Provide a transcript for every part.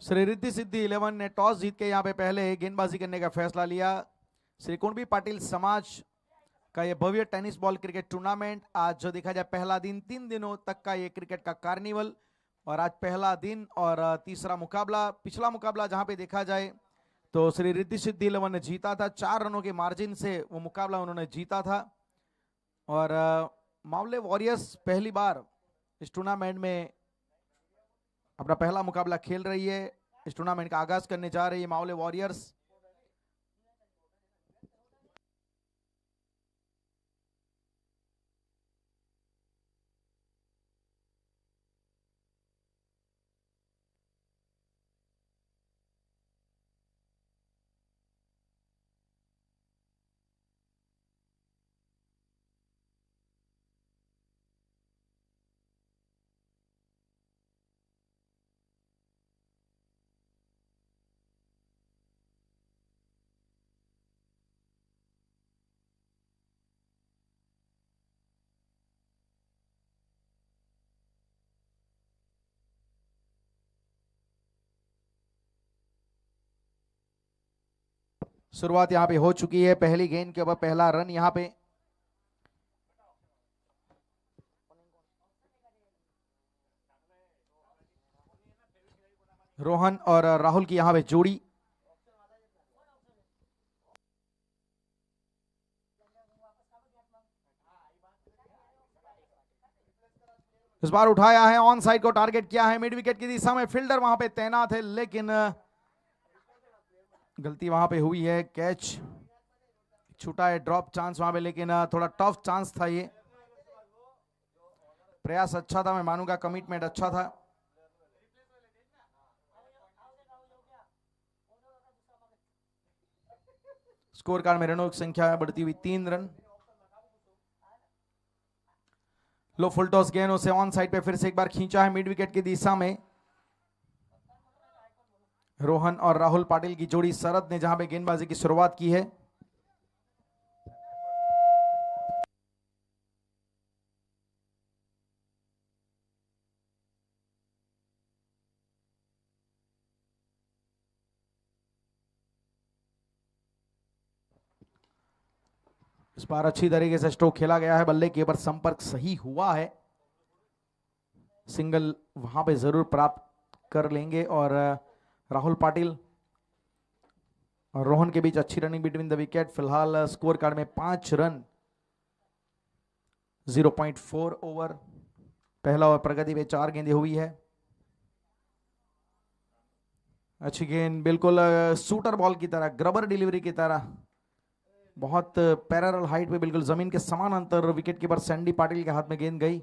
श्री रिद्धि सिद्धि 11 ने टॉस जीत के यहाँ पे पहले गेंदबाजी करने का फैसला लिया। श्री कुणबी पाटिल समाज का ये भव्य टेनिस बॉल क्रिकेट टूर्नामेंट आज जो देखा जाए पहला दिन, 3 दिनों तक का ये क्रिकेट का कार्निवल और आज पहला दिन और तीसरा मुकाबला। पिछला मुकाबला जहां पे देखा जाए तो श्री रिद्धि सिद्धि 11 ने जीता था, 4 रनों के मार्जिन से वो मुकाबला उन्होंने जीता था। और मावले वॉरियर्स पहली बार इस टूर्नामेंट में अपना पहला मुकाबला खेल रही है। इस टूर्नामेंट का आगाज करने जा रही है मावले वॉरियर्स। शुरुआत यहां पे हो चुकी है, पहली गेंद के ऊपर पहला रन यहां पे। रोहन और राहुल की यहां पे जोड़ी। इस बार उठाया है, ऑन साइड को टारगेट किया है, मिड विकेट की दिशा में फील्डर वहां पे तैनात है, लेकिन गलती वहां पे हुई है। कैच छूटा है, ड्रॉप चांस वहां पे, लेकिन थोड़ा टफ चांस था ये। प्रयास अच्छा था, मैं मानूंगा, कमिटमेंट अच्छा था। स्कोर कार्ड में रनों की संख्या बढ़ती हुई 3 रन। लो फुल टॉस गेंद उसे ऑन साइड पे फिर से एक बार खींचा है मिड विकेट की दिशा में। रोहन और राहुल पाटिल की जोड़ी शरद ने जहां पे गेंदबाजी की शुरुआत की है। इस बार अच्छी तरीके से स्ट्रोक खेला गया है, बल्ले के ऊपर संपर्क सही हुआ है, सिंगल वहां पे जरूर प्राप्त कर लेंगे। और राहुल पाटिल और रोहन के बीच अच्छी रनिंग बिटवीन द विकेट। फिलहाल स्कोर कार्ड में 5 रन 0.4 ओवर। पहला ओवर प्रगति पे 4 गेंदें हुई है। अच्छी गेंद, बिल्कुल शूटर बॉल की तरह, ग्रबर डिलीवरी की तरह, बहुत पैरेलल हाइट पे, बिल्कुल जमीन के समान अंतर विकेट कीपर सैंडी पाटिल के हाथ में गेंद गई।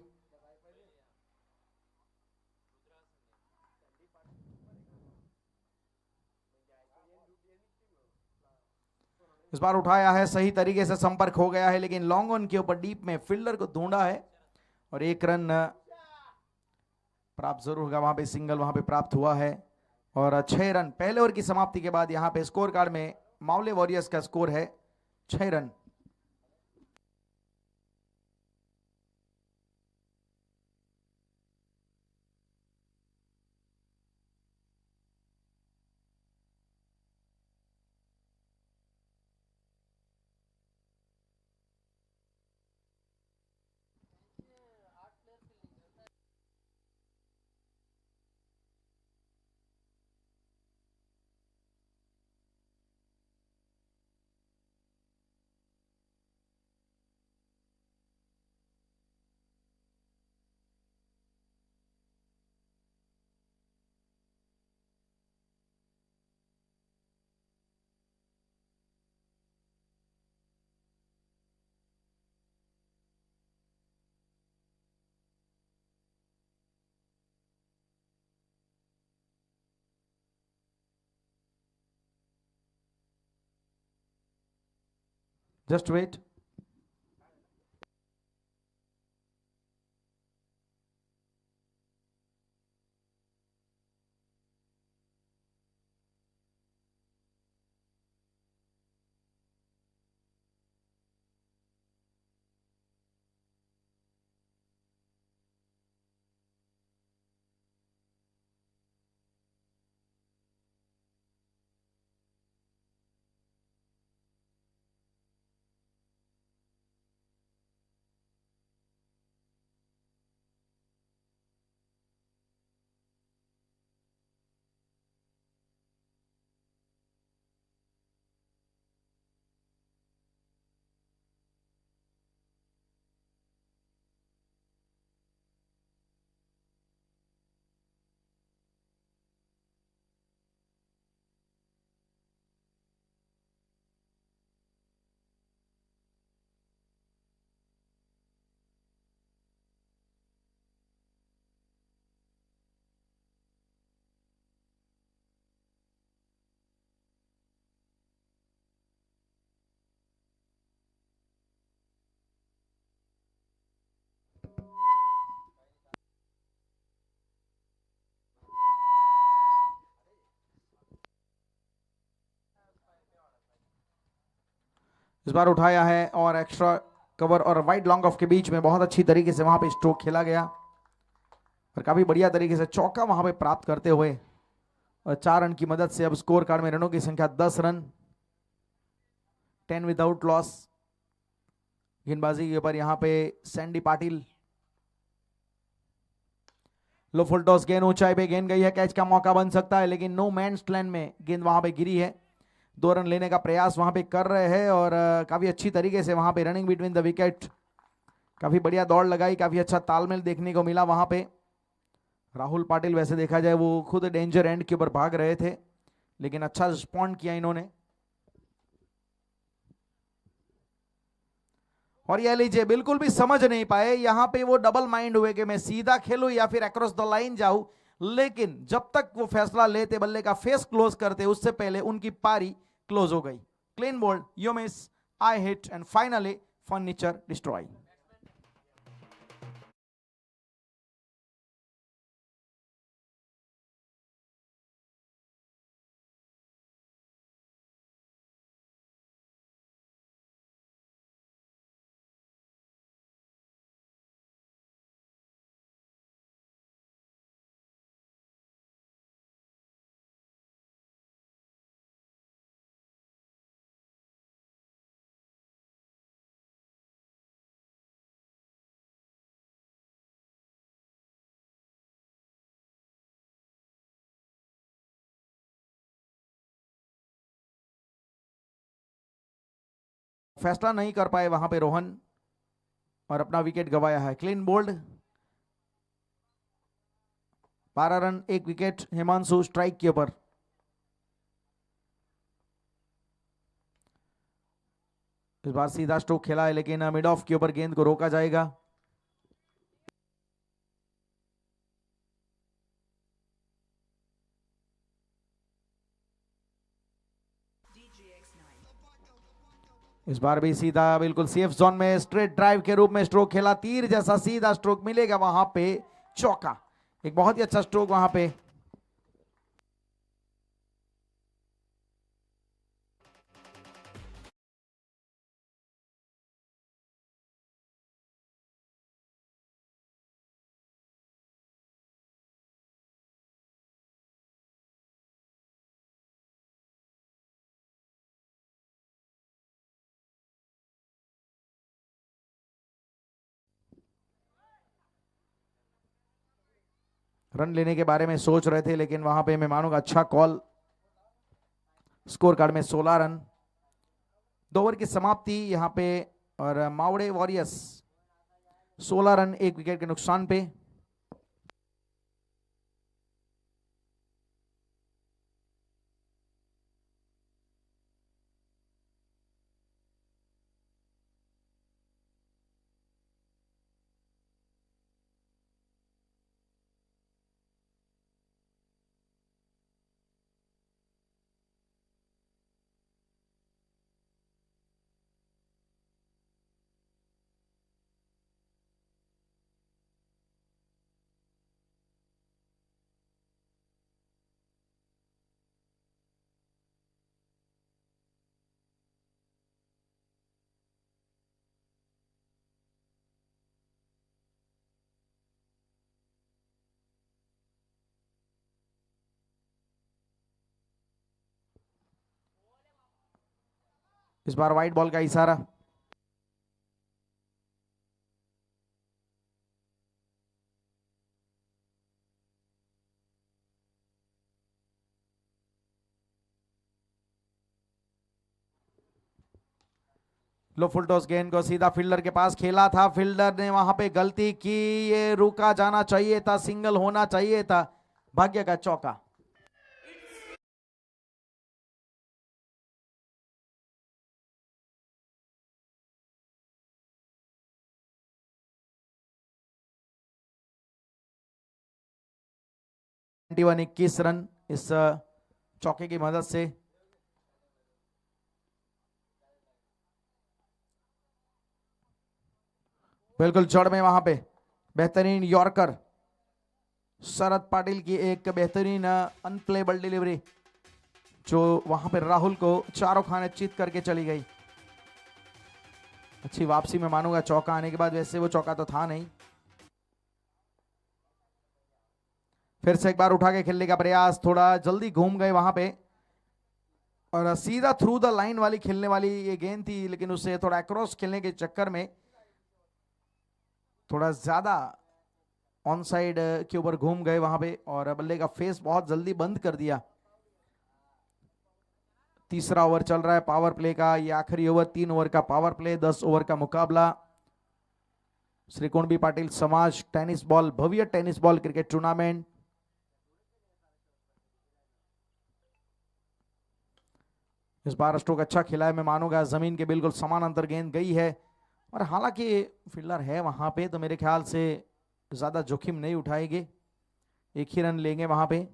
इस बार उठाया है, सही तरीके से संपर्क हो गया है, लेकिन लॉन्ग ऑन के ऊपर डीप में फील्डर को ढूंढा है और 1 रन प्राप्त जरूर होगा। वहां पे सिंगल वहां पे प्राप्त हुआ है और 6 रन पहले ओवर की समाप्ति के बाद यहां पे स्कोर कार्ड में मावले वॉरियर्स का स्कोर है 6 रन। Just wait. इस बार उठाया है और एक्स्ट्रा कवर और वाइड लॉन्ग ऑफ के बीच में बहुत अच्छी तरीके से वहां पे स्ट्रोक खेला गया और काफी बढ़िया तरीके से चौका वहां पे प्राप्त करते हुए और 4 रन की मदद से अब स्कोर कार्ड में रनों की संख्या 10 रन, 10 विदाउट लॉस। गेंदबाजी के ऊपर यहां पे सैंडी पाटिल, लो फुल टॉस, गेंद ऊंचाई पे गेंद गई है, कैच का मौका बन सकता है लेकिन नो मैंस लैंड में गेंद वहां पे गिरी है। 2 रन लेने का प्रयास वहां पे कर रहे हैं और काफी अच्छी तरीके से वहां पे रनिंग बिटवीन द विकेट, काफी बढ़िया दौड़ लगाई, काफी अच्छा तालमेल देखने को मिला वहां पे। राहुल पाटिल वैसे देखा जाए वो खुद डेंजर एंड के ऊपर भाग रहे थे लेकिन अच्छा रिस्पॉन्ड किया इन्होंने। और यह लीजिए बिल्कुल भी समझ नहीं पाए यहां पे, वो डबल माइंड हुए कि मैं सीधा खेलूं या फिर अक्रॉस द लाइन जाऊं, लेकिन जब तक वो फैसला लेते, बल्ले का फेस क्लोज करते, उससे पहले उनकी पारी क्लोज हो गई। Clean bowled, you miss, I hit and finally furniture destroy. फैसला नहीं कर पाए वहां पे रोहन और अपना विकेट गवाया है। Clean bowled, 12 run 1 wicket, Himanshu strike के ऊपर। इस बार सीधा स्ट्रोक खेला है लेकिन मिड ऑफ के ऊपर गेंद को रोका जाएगा। इस बार भी सीधा बिल्कुल सेफ जोन में स्ट्रेट ड्राइव के रूप में स्ट्रोक खेला, तीर जैसा सीधा स्ट्रोक मिलेगा वहां पे, चौका, एक बहुत ही अच्छा स्ट्रोक वहां पे। रन लेने के बारे में सोच रहे थे लेकिन वहां पे मैं मानूंगा अच्छा कॉल। स्कोर कार्ड में 16 रन, 2 ओवर की समाप्ति यहां पे और मावड़े वॉरियर्स 16 रन 1 विकेट के नुकसान पे। इस बार व्हाइट बॉल का इशारा। लो फुल टॉस, गेंद को सीधा फील्डर के पास खेला था, फील्डर ने वहां पे गलती की, ये रुका जाना चाहिए था, सिंगल होना चाहिए था, भाग्य का चौका। वन 21 रन इस चौके की मदद से। बिल्कुल जड़ में वहां पे बेहतरीन यॉर्कर, शरद पाटिल की एक बेहतरीन अनप्लेबल डिलीवरी जो वहां पे राहुल को चारों खाने चित करके चली गई। अच्छी वापसी में मानूंगा चौका आने के बाद, वैसे वो चौका तो था नहीं। फिर से एक बार उठा के खेलने का प्रयास, थोड़ा जल्दी घूम गए वहां पे और सीधा थ्रू द लाइन वाली खेलने वाली ये गेंद थी, लेकिन उसे थोड़ा अक्रॉस खेलने के चक्कर में थोड़ा ज्यादा ऑन साइड के ऊपर घूम गए वहां पे और बल्ले का फेस बहुत जल्दी बंद कर दिया। तीसरा ओवर चल रहा है पावर प्ले का, ये आखिरी ओवर, 3 ओवर का पावर प्ले, 10 ओवर का मुकाबला। श्री कुणबी पाटिल समाज टेनिस बॉल, भव्य टेनिस बॉल क्रिकेट टूर्नामेंट। इस बार स्ट्रोक अच्छा खेला है, मैं मानूंगा। जमीन के बिल्कुल समानांतर गेंद गई है और हालांकि फील्डर है वहां पे तो मेरे ख्याल से ज्यादा जोखिम नहीं उठाएंगे, एक ही रन लेंगे वहां पे।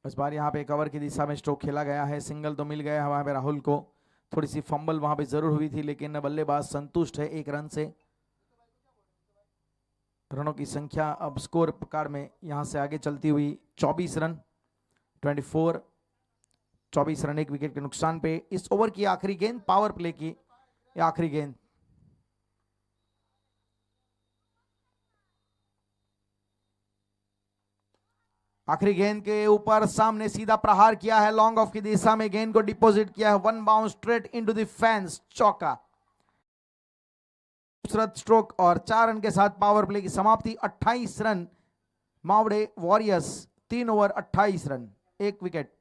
इस बार यहाँ पे कवर की दिशा में स्ट्रोक खेला गया है, सिंगल तो मिल गया है वहां पे राहुल को। थोड़ी सी फंबल वहां पे जरूर हुई थी, लेकिन बल्लेबाज संतुष्ट है 1 रन से। रनों की संख्या अब स्कोर कार्ड में यहां से आगे चलती हुई 24 रन, 24 रन 1 विकेट के नुकसान पे। इस ओवर की आखिरी गेंद, पावर प्ले की आखिरी गेंद। आखिरी गेंद के ऊपर सामने सीधा प्रहार किया है, लॉन्ग ऑफ की दिशा में गेंद को डिपॉजिट किया है, 1 bounce straight into the fence, चौका। खूबसूरत स्ट्रोक और 4 रन के साथ पावर प्ले की समाप्ति। 28 run Mawade warriors, 3 over 28 run 1 wicket.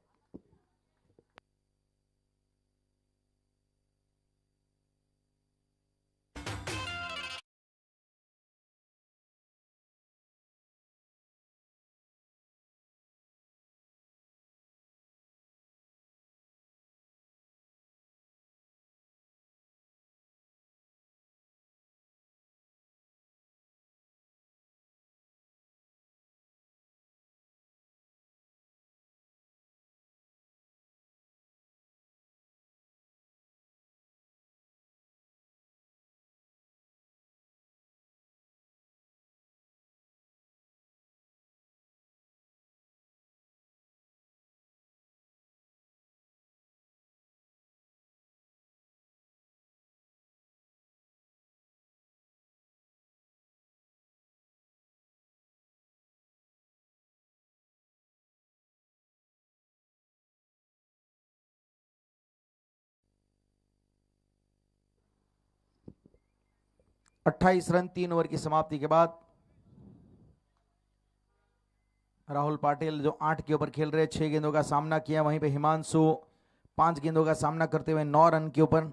अट्ठाईस रन 3 ओवर की समाप्ति के बाद राहुल पाटिल जो 8 के ऊपर खेल रहे, 6 गेंदों का सामना किया। वहीं पे हिमांशु 5 गेंदों का सामना करते हुए 9 रन के ऊपर।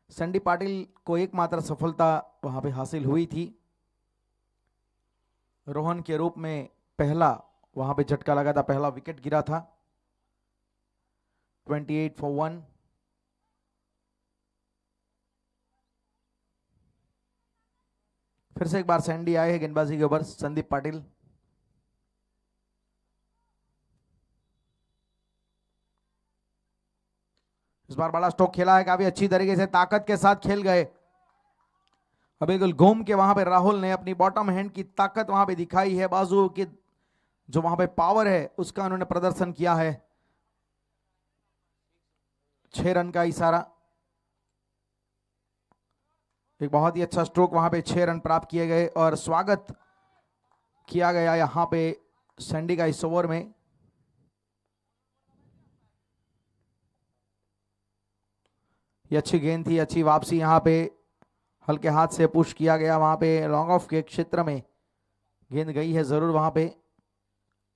संडी पाटिल को एकमात्र सफलता वहां पे हासिल हुई थी, रोहन के रूप में पहला वहां पे झटका लगा था, पहला विकेट गिरा था। 28 for 1। फिर से एक बार सैंडी आए हैं गेंदबाजी के ऊपर, संदीप पाटिल। इस बार बड़ा स्ट्रोक खेला है, काफी अच्छी तरीके से ताकत के साथ खेल गए। अब बिल्कुल घूम के वहां पे राहुल ने अपनी बॉटम हैंड की ताकत वहां पे दिखाई है, बाजू की जो वहां पे पावर है उसका उन्होंने प्रदर्शन किया है। 6 रन का इशारा, एक बहुत ही अच्छा स्ट्रोक, वहां पे 6 रन प्राप्त किए गए और स्वागत किया गया यहां पे सैंडी का इस ओवर में। ये अच्छी गेंद थी, अच्छी वापसी, यहां पे हल्के हाथ से पुश किया गया, वहां पे लॉन्ग ऑफ के क्षेत्र में गेंद गई है जरूर, वहां पे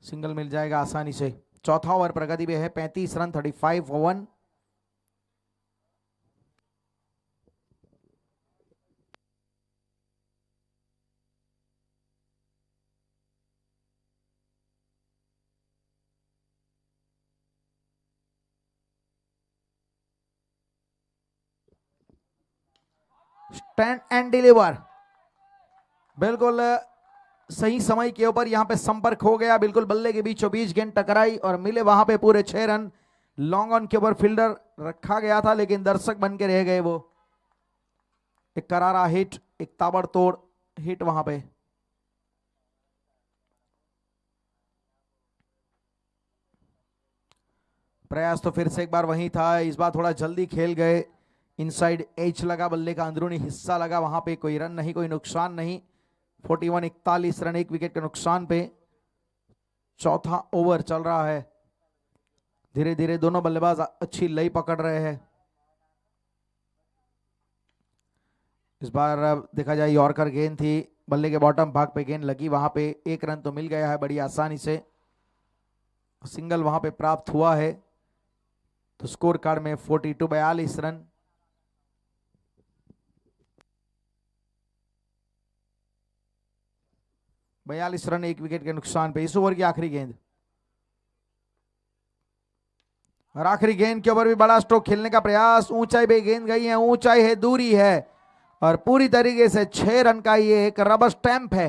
सिंगल मिल जाएगा आसानी से। चौथा ओवर प्रगति पे है, 35 run 35 for 1। Stand and deliver, बिल्कुल सही समय के ऊपर यहां पे संपर्क हो गया, बिल्कुल बल्ले के बीचों बीच गेंद टकराई और मिले वहां पे पूरे 6 रन। लॉन्ग ऑन के ऊपर फील्डर रखा गया था लेकिन दर्शक बन के रह गए वो। एक करारा हिट, एक ताबड़तोड़ हिट वहां पे। प्रयास तो फिर से एक बार वही था, इस बार थोड़ा जल्दी खेल गए। इनसाइड एज लगा, बल्ले का अंदरूनी हिस्सा लगा, वहां पे कोई रन नहीं, कोई नुकसान नहीं। 41 रन, 1 विकेट के नुकसान पे चौथा ओवर चल रहा है। धीरे धीरे दोनों बल्लेबाज अच्छी लय पकड़ रहे हैं। इस बार देखा जाए यॉर्कर गेंद थी, बल्ले के बॉटम भाग पे गेंद लगी, वहां पे 1 रन तो मिल गया है बड़ी आसानी से। सिंगल वहां पे प्राप्त हुआ है, तो स्कोर कार्ड में 42 रन। बयालीस रन 1 विकेट के नुकसान पे इस ओवर की आखिरी गेंद। और आखिरी गेंद के ऊपर भी बड़ा स्ट्रोक खेलने का प्रयास, ऊंचाई पे गेंद गई है, ऊंचाई है, दूरी है, और पूरी तरीके से 6 रन का ये एक रबर स्टैंप है।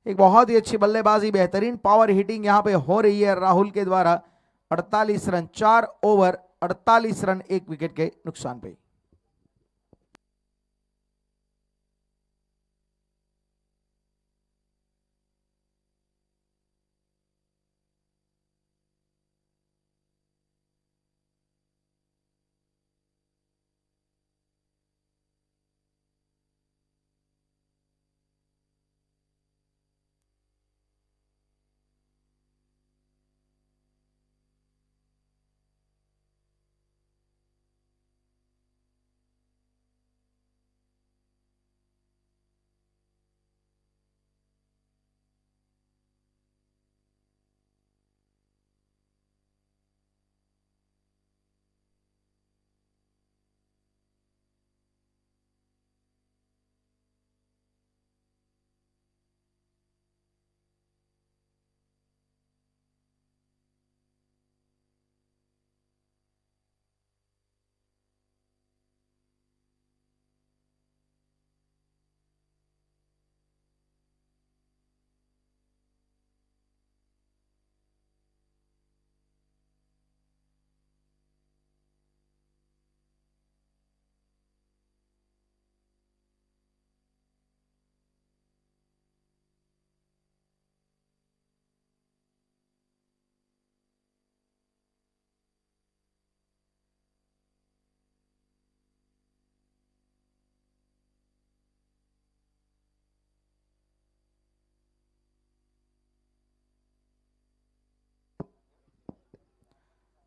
एक बहुत ही अच्छी बल्लेबाजी, बेहतरीन पावर हिटिंग यहां पे हो रही है राहुल के द्वारा। 48 रन, 4 ओवर, 48 रन 1 विकेट के नुकसान पे।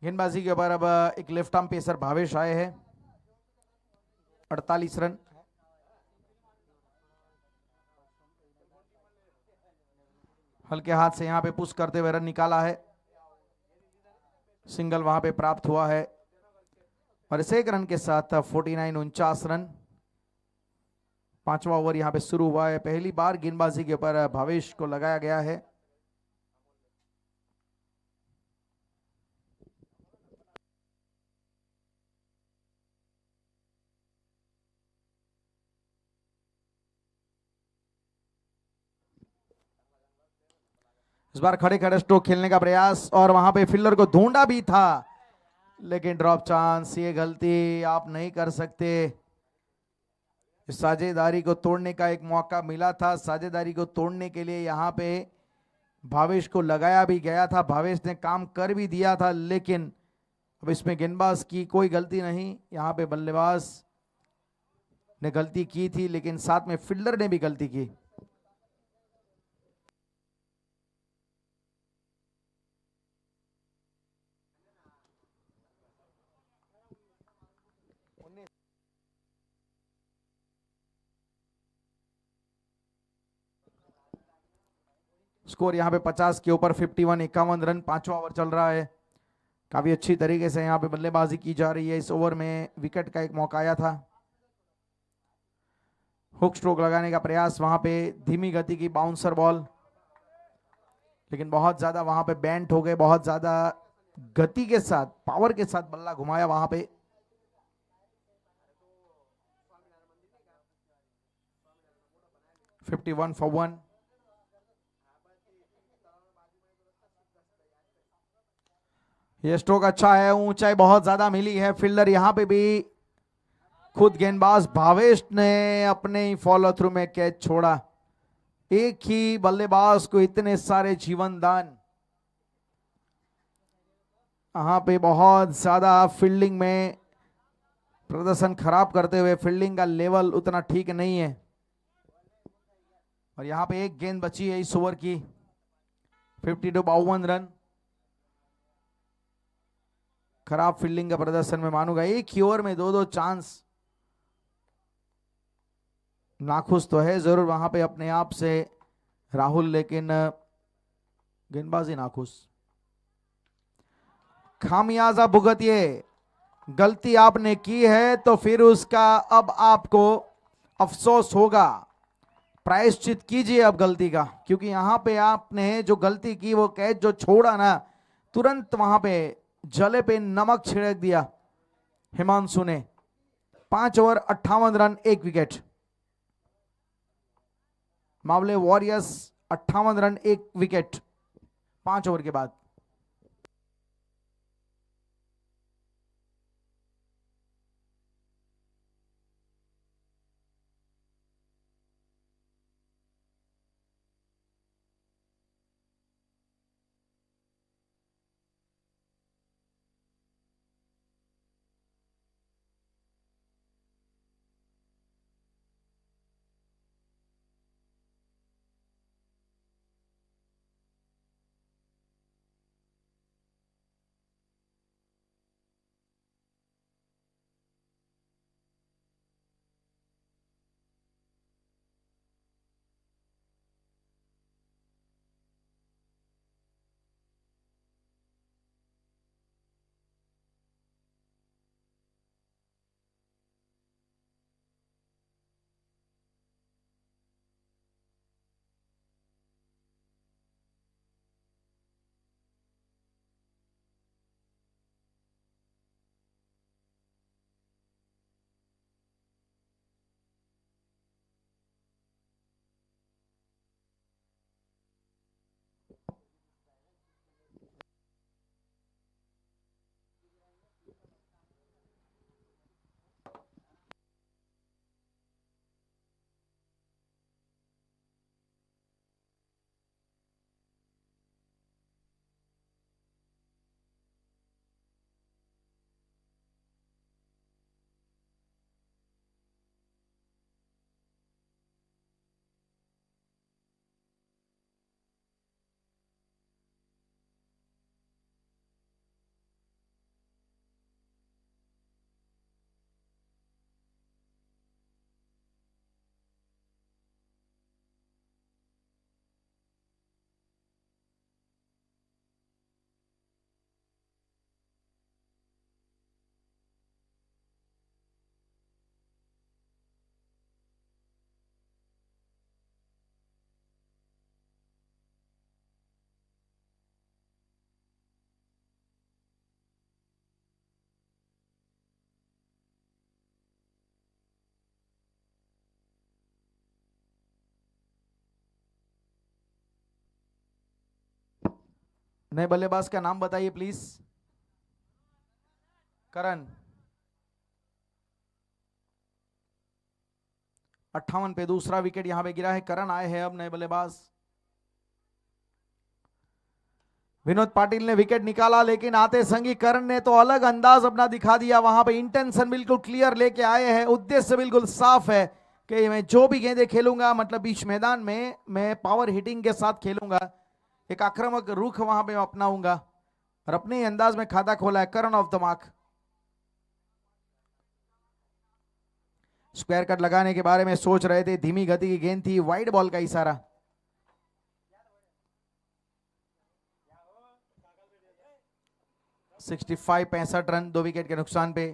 गेंदबाजी के ऊपर अब एक लेफ्ट आर्म पेसर भावेश आए हैं। 48 रन। हल्के हाथ से यहां पे पुश करते हुए रन निकाला है, सिंगल वहां पे प्राप्त हुआ है, और इस 1 रन के साथ 49 रन। 5वां ओवर यहां पे शुरू हुआ है। पहली बार गेंदबाजी के ऊपर भावेश को लगाया गया है। इस बार खड़े खड़े स्ट्रोक खेलने का प्रयास, और वहां पे फील्डर को ढूंढा भी था, लेकिन ड्रॉप चांस, ये गलती आप नहीं कर सकते। साझेदारी को तोड़ने का एक मौका मिला था, साझेदारी को तोड़ने के लिए यहां पे भावेश को लगाया भी गया था, भावेश ने काम कर भी दिया था, लेकिन अब इसमें गेंदबाज की कोई गलती नहीं। यहां पे बल्लेबाज ने गलती की थी, लेकिन साथ में फील्डर ने भी गलती की। स्कोर यहां पे 50 के ऊपर, 51 रन। 5वां ओवर चल रहा है। काफी अच्छी तरीके से यहां पे बल्लेबाजी की जा रही है। इस ओवर में विकेट का एक मौका आया था। हुक स्ट्रोक लगाने का प्रयास, वहां पे धीमी गति की बाउंसर बॉल, लेकिन बहुत ज्यादा वहां पे बैंट हो गए, बहुत ज्यादा गति के साथ, पावर के साथ बल्ला घुमाया वहां पे। $51 for 1। ये स्ट्रोक अच्छा है, ऊंचाई बहुत ज्यादा मिली है। फील्डर यहां पे भी खुद गेंदबाज भावेश ने अपने ही फॉलो थ्रू में कैच छोड़ा। एक ही बल्लेबाज को इतने सारे जीवन दान। यहां पे बहुत ज्यादा फील्डिंग में प्रदर्शन खराब करते हुए, फील्डिंग का लेवल उतना ठीक नहीं है। और यहां पे एक गेंद बची है इस ओवर की। 52 रन। खराब फील्डिंग का प्रदर्शन में मानूंगा। एक ही ओवर में दो चांस। नाखुश तो है जरूर वहां पे अपने आप से राहुल, लेकिन गेंदबाजी नाखुश। खामियाजा भुगतिए। गलती आपने की है तो फिर उसका अब आपको अफसोस होगा। प्रायश्चित कीजिए अब गलती का, क्योंकि यहां पे आपने जो गलती की, वो कैच जो छोड़ा ना, तुरंत वहां पे जले पे नमक छिड़क दिया हिमांशु ने। 5 ओवर 58 रन 1 विकेट। मामले वॉरियर्स 58 रन 1 विकेट 5 ओवर के बाद। नए बल्लेबाज का नाम बताइए प्लीज। करण। 58 पे दूसरा विकेट यहां पे गिरा है। करण आए हैं अब नए बल्लेबाज। विनोद पाटिल ने विकेट निकाला, लेकिन आते संगी करण ने तो अलग अंदाज अपना दिखा दिया। वहां पे इंटेंशन बिल्कुल क्लियर लेके आए हैं। उद्देश्य बिल्कुल साफ है कि मैं जो भी गेंदें खेलूंगा, मतलब बीच मैदान में मैं पावर हिटिंग के साथ खेलूंगा। एक आक्रामक रुख वहां पे अपनाऊंगा और अपने अंदाज में खाता खोला है Karan off the mark. Square cut लगाने के बारे में सोच रहे थे। धीमी गति की गेंद थी, वाइड बॉल का इशारा। (65) 65 रन 2 विकेट के नुकसान पे।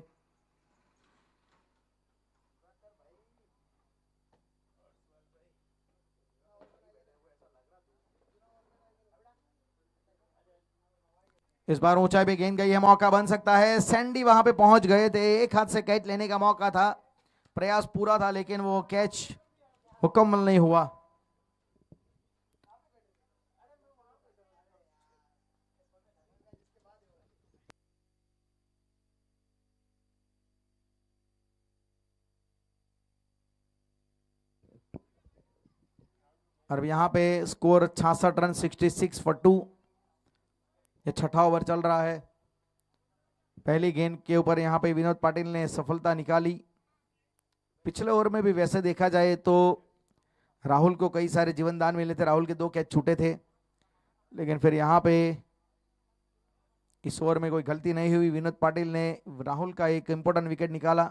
इस बार ऊंचाई पे गेंद गई है, मौका बन सकता है। सैंडी वहां पे पहुंच गए थे, एक हाथ से कैच लेने का मौका था, प्रयास पूरा था, लेकिन वो कैच मुकम्मल नहीं हुआ। और यहाँ पे स्कोर 66 रन 66 फॉर 2। ये छठा ओवर चल रहा है। पहली गेंद के ऊपर यहाँ पे विनोद पाटिल ने सफलता निकाली। पिछले ओवर में भी वैसे देखा जाए तो राहुल को कई सारे जीवनदान मिले थे, राहुल के 2 कैच छूटे थे, लेकिन फिर यहाँ पे इस ओवर में कोई गलती नहीं हुई। विनोद पाटिल ने राहुल का एक इंपॉर्टेंट विकेट निकाला,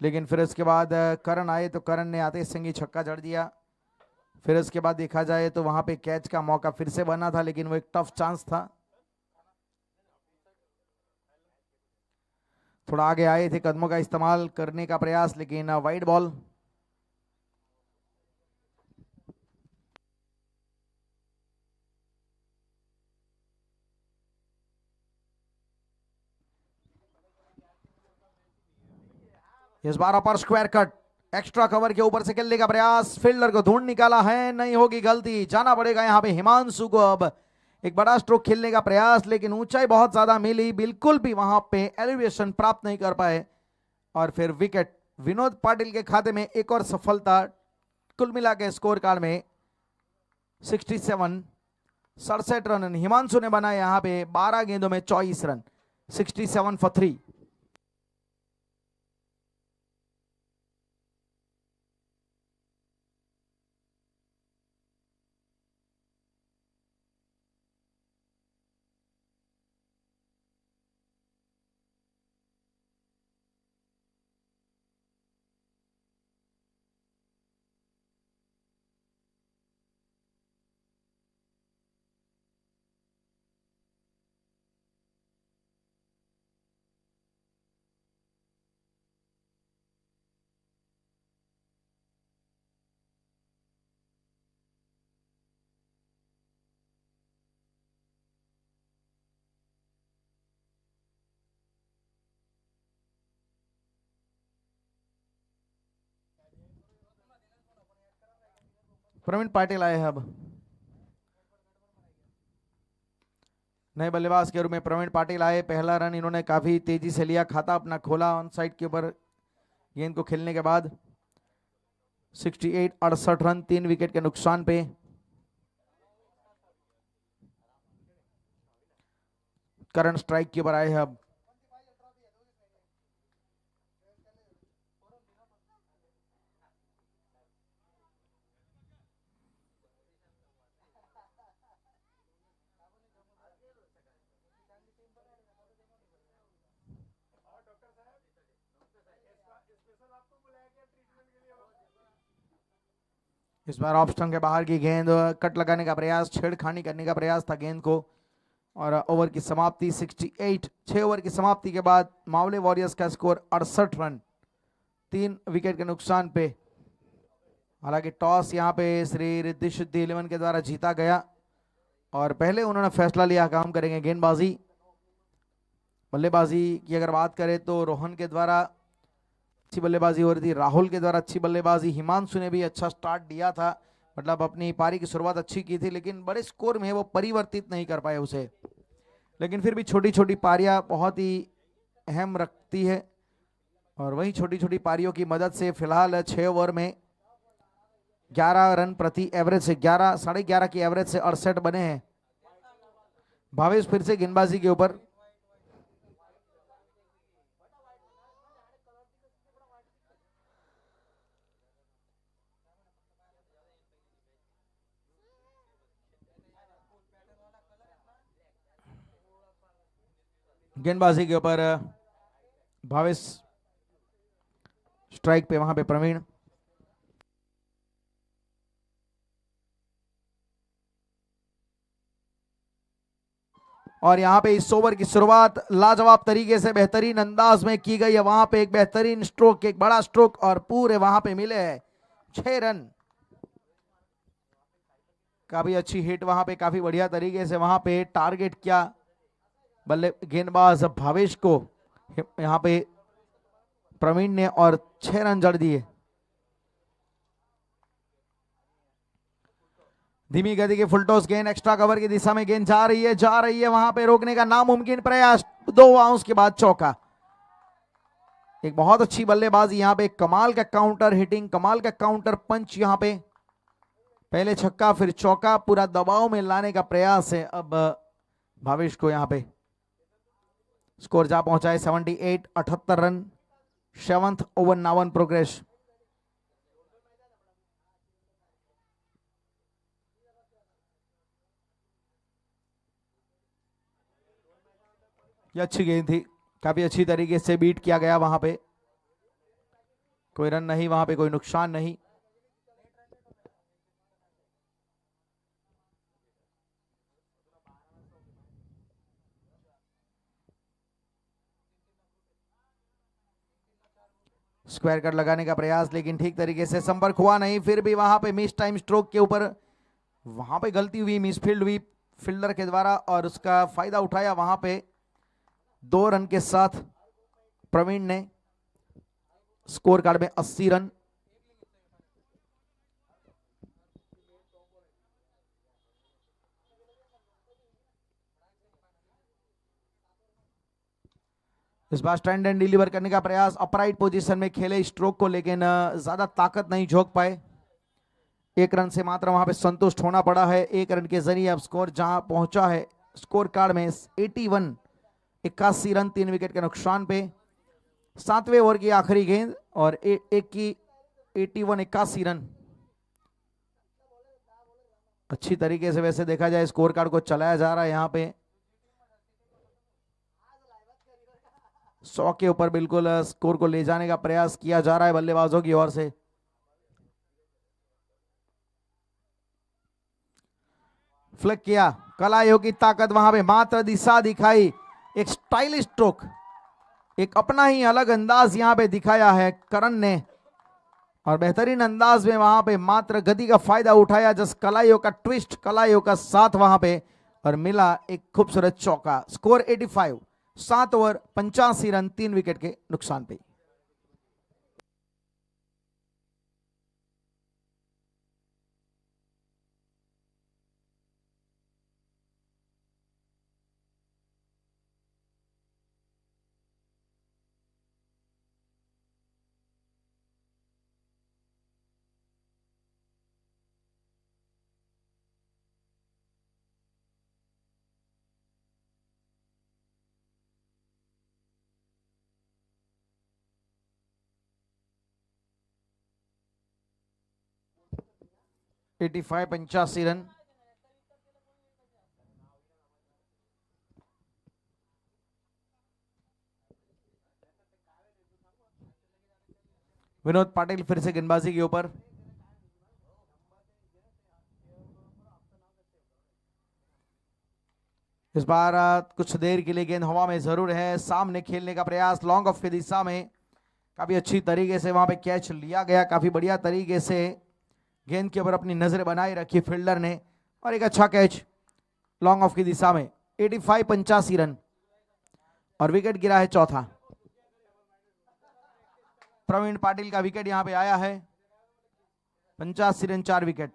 लेकिन फिर उसके बाद करण आए तो करण ने आते संगी छक्का जड़ दिया। फिर उसके बाद देखा जाए तो वहां पे कैच का मौका फिर से बना था, लेकिन वो एक टफ चांस था। थोड़ा आगे आए थे, कदमों का इस्तेमाल करने का प्रयास, लेकिन वाइड बॉल। इस बार अपर स्क्वायर कट, एक्स्ट्रा कवर के ऊपर से खेलने का प्रयास, फील्डर को ढूंढ निकाला है, नहीं होगी गलती, जाना पड़ेगा यहाँ पे हिमांशु को। अब एक बड़ा स्ट्रोक खेलने का प्रयास, लेकिन ऊंचाई बहुत ज्यादा मिली, बिल्कुल भी वहां पे एलिवेशन प्राप्त नहीं कर पाए, और फिर विकेट विनोद पाटिल के खाते में एक और सफलता। कुल मिला के स्कोर कार्ड में 67 रन हिमांशु ने बनाए यहाँ पे 12 गेंदों में 24 रन, 67 फॉर 3। प्रवीण पाटिल आए हैं अब नए बल्लेबाज के रूप में। प्रवीण पाटिल आए, पहला रन इन्होंने काफी तेजी से लिया, खाता अपना खोला ऑन साइड के ऊपर गेंद को खेलने के बाद। 68 रन 3 विकेट के नुकसान पे। करंट स्ट्राइक के ऊपर आए हैं अब। इस बार ऑफ स्टंप के बाहर की गेंद, कट लगाने का प्रयास, छेड़खानी करने का प्रयास था गेंद को, और ओवर की समाप्ति 68। 6 ओवर की समाप्ति के बाद मावले वॉरियर्स का स्कोर 68 रन 3 विकेट के नुकसान पे। हालांकि टॉस यहां पे श्री रिद्धि सिद्धि 11 के द्वारा जीता गया, और पहले उन्होंने फैसला लिया काम करेंगे गेंदबाजी। बल्लेबाजी की अगर बात करें तो रोहन के द्वारा अच्छी बल्लेबाजी हो रही थी, राहुल के द्वारा अच्छी बल्लेबाजी, हिमांशु ने भी अच्छा स्टार्ट दिया था, मतलब अपनी पारी की शुरुआत अच्छी की थी, लेकिन बड़े स्कोर में वो परिवर्तित नहीं कर पाए उसे। लेकिन फिर भी छोटी छोटी पारियां बहुत ही अहम रखती है, और वही छोटी छोटी पारियों की मदद से फिलहाल 6 ओवर में 11 रन प्रति एवरेज से 11.5 की एवरेज से 68 बने हैं। भावेश फिर से गेंदबाजी के ऊपर। गेंदबाजी के ऊपर भावेश, स्ट्राइक पे वहां पे प्रवीण। और यहां पे इस ओवर की शुरुआत लाजवाब तरीके से बेहतरीन अंदाज में की गई है। वहां पे एक बेहतरीन स्ट्रोक, एक बड़ा स्ट्रोक, और पूरे वहां पे मिले हैं 6 रन। काफी अच्छी हिट वहां पे, काफी बढ़िया तरीके से वहां पे टारगेट किया बल्ले गेंदबाज भावेश को यहां पे प्रवीण ने, और 6 रन जड़ दिए। धीमी गति की फुलटॉस गेंद, एक्स्ट्रा कवर की दिशा में गेंद जा रही है वहां पे रोकने का नामुमकिन प्रयास, 2 आउंस के बाद चौका। एक बहुत अच्छी बल्लेबाजी यहां पे, कमाल का काउंटर हिटिंग, कमाल का काउंटर पंच यहां पे। पहले छक्का फिर चौका, पूरा दबाव में लाने का प्रयास है अब भावेश को। यहां पे स्कोर जा पहुंचा है 78, 78 run. 7th over now in progress. ये अच्छी गेंद थी, काफी अच्छी तरीके से बीट किया गया वहां पे। कोई रन नहीं वहां पे, कोई नुकसान नहीं। स्क्वायर कट लगाने का प्रयास, लेकिन ठीक तरीके से संपर्क हुआ नहीं। फिर भी वहां पे मिस टाइम स्ट्रोक के ऊपर वहां पे गलती हुई, मिसफील्ड हुई फील्डर के द्वारा, और उसका फायदा उठाया वहां पे 2 रन के साथ प्रवीण ने। स्कोर कार्ड में 80 रन। इस बार स्टैंड एंड डिलीवर करने का प्रयास, अपराइट पोजीशन में खेले स्ट्रोक को, लेकिन ज्यादा ताकत नहीं झोंक पाए। 1 रन से मात्र वहां पे संतुष्ट होना पड़ा है। 1 रन के जरिए अब स्कोर जहां पहुंचा है स्कोर कार्ड में 81, 81 रन, 3 विकेट के नुकसान पे। 7वें ओवर की आखिरी गेंद और एक की 81, 81 रन। अच्छी तरीके से वैसे देखा जाए स्कोर कार्ड को चलाया जा रहा है यहाँ पे। 100 के ऊपर बिल्कुल स्कोर को ले जाने का प्रयास किया जा रहा है बल्लेबाजों की ओर से। फ्लिक किया, कलाइयों की ताकत वहां पे मात्र दिशा दिखाई। एक स्टाइलिश स्ट्रोक, एक अपना ही अलग अंदाज यहां पे दिखाया है करण ने, और बेहतरीन अंदाज में वहां पे मात्र गति का फायदा उठाया। जस कलाइयों का ट्विस्ट, कलाइयों का साथ वहां पे, और मिला एक खूबसूरत चौका। स्कोर 85, 7 ओवर 85 रन, 3 विकेट के नुकसान पे। Eighty 85 run. विनोद पाटिल फिर से गेंदबाजी के ऊपर। इस बार कुछ देर के लिए गेंद हवा में जरूर है, सामने खेलने का प्रयास लॉन्ग ऑफ की दिशा में। काफी अच्छी तरीके से वहां पे कैच लिया गया, काफी बढ़िया तरीके से गेंद के ऊपर अपनी नजर बनाए रखी फील्डर ने, और एक अच्छा कैच लॉन्ग ऑफ की दिशा में। 85, 85 रन, और विकेट गिरा है चौथा। प्रवीण पाटिल का विकेट यहां पे आया है। 85 run, 4 wicket.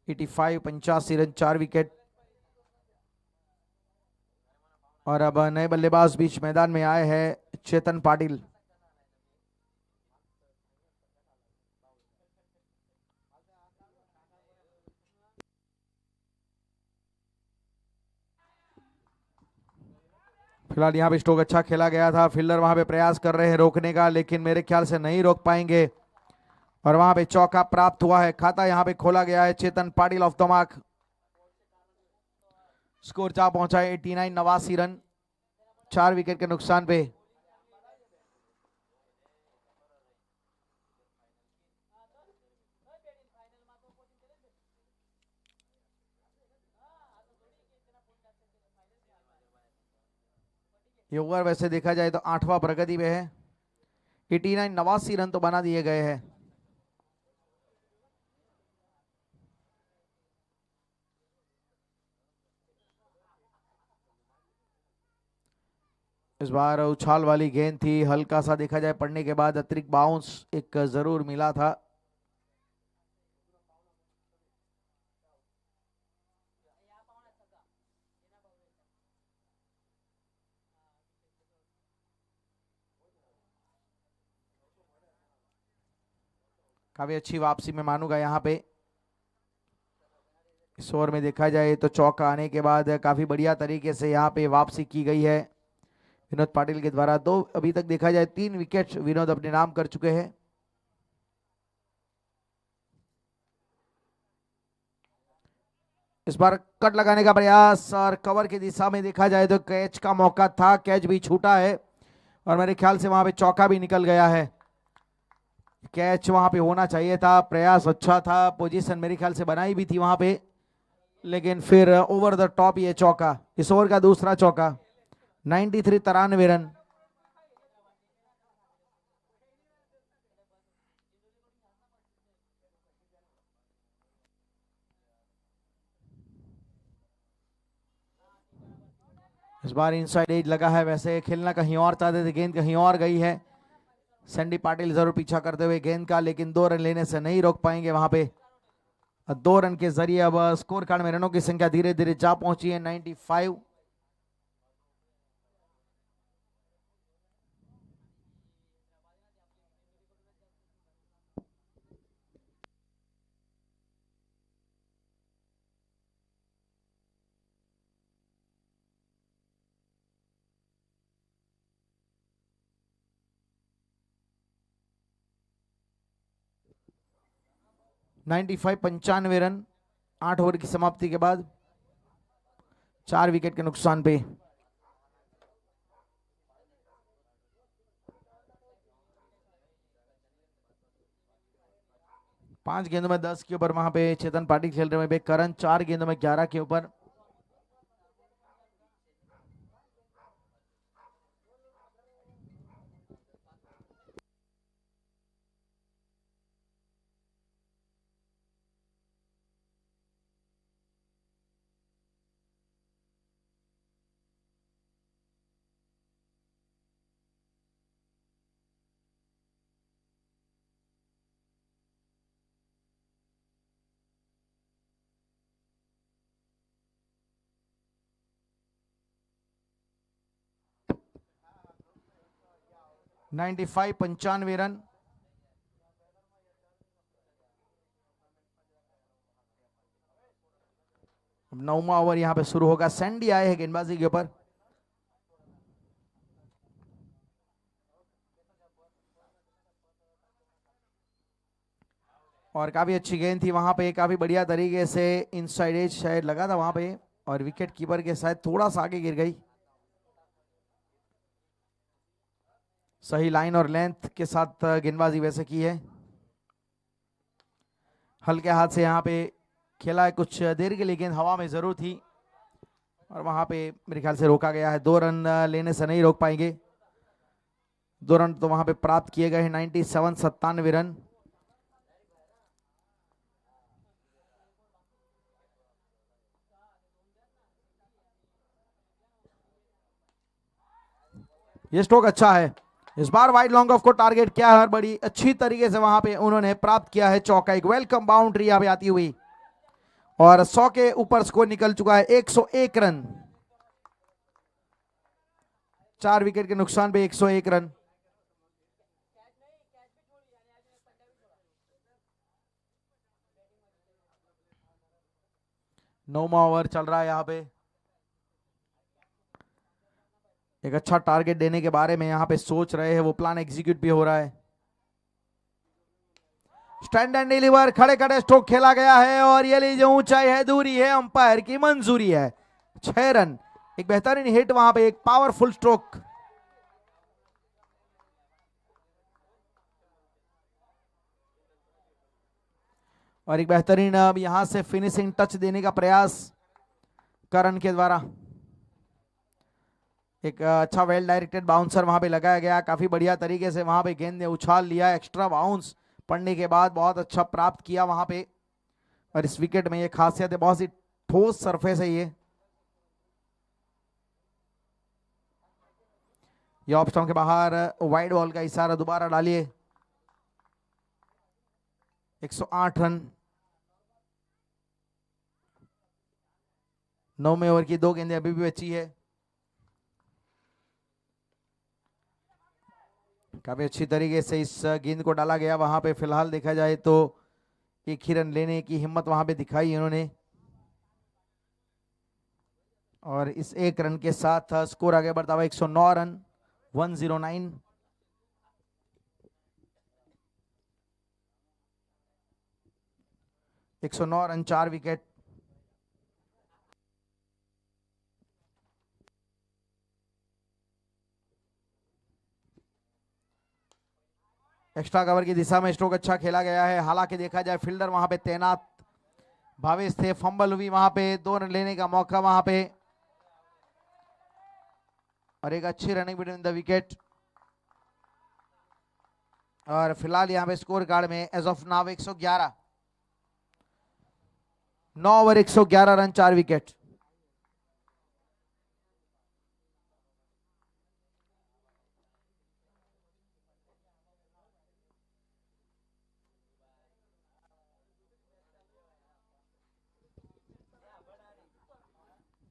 Eighty 85 run, 4 wicket. और अब नए बल्लेबाज बीच मैदान में आए हैं चेतन पाटिल। फिलहाल यहाँ पे स्ट्रोक अच्छा खेला गया था, फील्डर वहां पे प्रयास कर रहे हैं रोकने का, लेकिन मेरे ख्याल से नहीं रोक पाएंगे, और वहां पे चौका प्राप्त हुआ है। खाता यहाँ पे खोला गया है Chetan Patil off the mark. Score जा पहुंचा है 89, 89 रन, 4 विकेट के नुकसान पे। ये ओवर वैसे देखा जाए तो 8वां प्रगति पे है। 89, 89 रन तो बना दिए गए हैं। इस बार उछाल वाली गेंद थी, हल्का सा देखा जाए पड़ने के बाद अतिरिक्त बाउंस एक जरूर मिला था। काफी अच्छी वापसी में मानूंगा यहाँ पे। इस ओवर में देखा जाए तो चौका आने के बाद काफी बढ़िया तरीके से यहाँ पे वापसी की गई है विनोद पाटिल के द्वारा। दो अभी तक देखा जाए 3 विकेट विनोद अपने नाम कर चुके हैं। इस बार कट लगाने का प्रयास और कवर की दिशा में देखा जाए तो कैच का मौका था, कैच भी छूटा है और मेरे ख्याल से वहां पे चौका भी निकल गया है। कैच वहां पे होना चाहिए था, प्रयास अच्छा था, पोजीशन मेरे ख्याल से बनाई भी थी वहां पे, लेकिन फिर ओवर द टॉप ये चौका, इस ओवर का दूसरा चौका। 93 93 रन। इस बार इनसाइड एज लगा है, वैसे खेलना कहीं और चाहते थे, गेंद कहीं और गई है। सैंडी पाटिल जरूर पीछा करते हुए गेंद का, लेकिन 2 रन लेने से नहीं रोक पाएंगे वहां पे। 2 रन के जरिए अब स्कोर कार्ड में रनों की संख्या धीरे धीरे जा पहुंची है 95। नाइन्टी 95 रन 8 ओवर की समाप्ति के बाद, 4 विकेट के नुकसान पे। पांच गेंदों में 10 के ऊपर वहां पे चेतन पाटिल खेल रहे हैं। करण 4 गेंदों में 11 के ऊपर। Ninety 95 run. अब 9वां ओवर यहां पे शुरू होगा। सैंडी आए हैं गेंदबाजी के ऊपर। और काफी अच्छी गेंद थी वहां पे, काफी बढ़िया तरीके से इनसाइड एज शायद लगा था वहां पे, और विकेट कीपर के शायद थोड़ा सा आगे गिर गई। सही लाइन और लेंथ के साथ गेंदबाजी वैसे की है। हल्के हाथ से यहाँ पे खेला है, कुछ देर के लिए गेंद हवा में जरूर थी और वहां पे मेरे ख्याल से रोका गया है। 2 रन लेने से नहीं रोक पाएंगे। 2 रन तो वहां पे प्राप्त किए गए हैं। 97 97 रन। ये स्ट्रोक अच्छा है। इस बार वाइड लॉन्ग ऑफ को टारगेट किया है और बड़ी अच्छी तरीके से वहां पे उन्होंने प्राप्त किया है चौका। एक वेलकम बाउंड्री यहां पे आती हुई और 100 के ऊपर स्कोर निकल चुका है। 101 रन। 4 विकेट के नुकसान पे 101 रन। नौवां ओवर चल रहा है यहाँ पे। एक अच्छा टारगेट देने के बारे में यहाँ पे सोच रहे हैं, वो प्लान एग्जीक्यूट भी हो रहा है। स्टैंड एंड डिलीवर, खड़े खड़े स्ट्रोक खेला गया है और ये लीजिए ऊंचाई है, दूरी है, अंपायर की मंजूरी है। 6 रन। एक बेहतरीन हिट वहां पे, एक पावरफुल स्ट्रोक। और एक बेहतरीन अब यहां से फिनिशिंग टच देने का प्रयास करण के द्वारा। एक अच्छा वेल डायरेक्टेड बाउंसर वहां पे लगाया गया, काफी बढ़िया तरीके से वहां पे गेंद ने उछाल लिया। एक्स्ट्रा बाउंस पड़ने के बाद बहुत अच्छा प्राप्त किया वहां पे। और इस विकेट में ये खासियत है, बहुत सी ठोस सरफेस है ये। ये ऑफ स्टंप के बाहर वाइड बॉल का इशारा दोबारा डालिए। 108 रन 9वें ओवर की 2 गेंदें अभी भी बची है। काफी अच्छी तरीके से इस गेंद को डाला गया। वहां पे फिलहाल देखा जाए तो एक ही रन लेने की हिम्मत वहां पे दिखाई इन्होंने, और इस एक रन के साथ स्कोर आगे बढ़ता हुआ 109 रन 109। एक सौ 9 रन 4 विकेट। एक्स्ट्रा कवर की दिशा में स्ट्रोक अच्छा खेला गया है। हालांकि देखा जाए फील्डर वहां पे तैनात भावेश थे, फंबल हुई वहां पे, 2 रन लेने का मौका वहां पे, और एक अच्छी रनिंग बिटवीन द विकेट। और फिलहाल यहां पे स्कोर कार्ड में as of now 111, 9 over 111 run 4 wicket.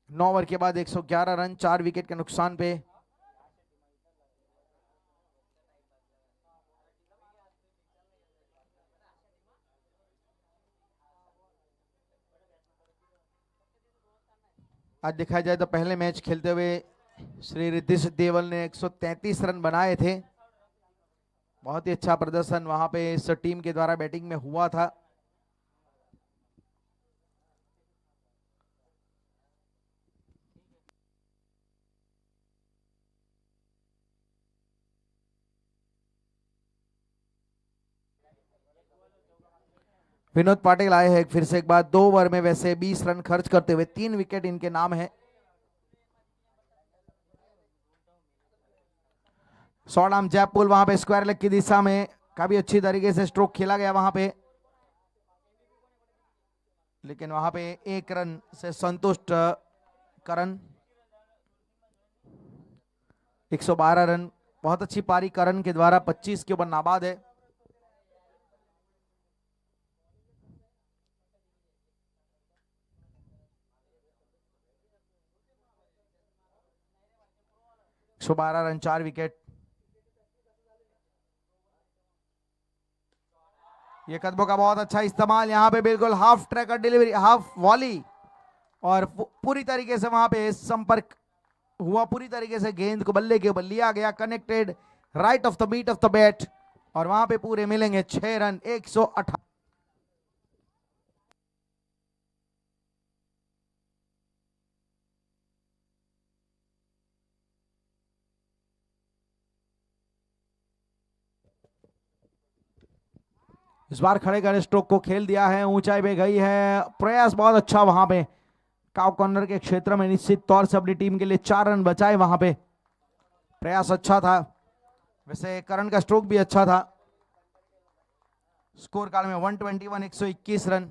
नौ ओवर के बाद 111 रन 4 विकेट के नुकसान पे। आज देखा जाए तो पहले मैच खेलते हुए श्री रिद्धि सिद्धेवल ने 133 रन बनाए थे। बहुत ही अच्छा प्रदर्शन वहां पे इस टीम के द्वारा बैटिंग में हुआ था। विनोद पाटिल आए हैं फिर से एक बार 2 ओवर में, वैसे 20 रन खर्च करते हुए 3 विकेट इनके नाम है। शॉर्ट आर्म जैप पुल वहां पे स्क्वायर लेग की दिशा में काफी अच्छी तरीके से स्ट्रोक खेला गया वहां पे, लेकिन वहां पे 1 रन से संतुष्ट करण। 112 रन, बहुत अच्छी पारी करण के द्वारा, 25 के ऊपर नाबाद है। सौ 12 रन 4 विकेट। ये कदमों का बहुत अच्छा इस्तेमाल, यहाँ पे बिल्कुल half tracker delivery, half volley, और पूरी तरीके से वहां पे संपर्क हुआ, पूरी तरीके से गेंद को बल्ले के ऊपर लिया गया, connected right off the beat of the bat, और वहां पे पूरे मिलेंगे 6 रन 118। इस बार खड़े खड़े स्ट्रोक को खेल दिया है, ऊंचाई पे गई है, प्रयास बहुत अच्छा वहां पे काउ कॉर्नर के क्षेत्र में, निश्चित तौर से अपनी टीम के लिए 4 रन बचाए, वहां पे प्रयास अच्छा था। वैसे करण का स्ट्रोक भी अच्छा था। स्कोर कार्ड में 121 121 रन।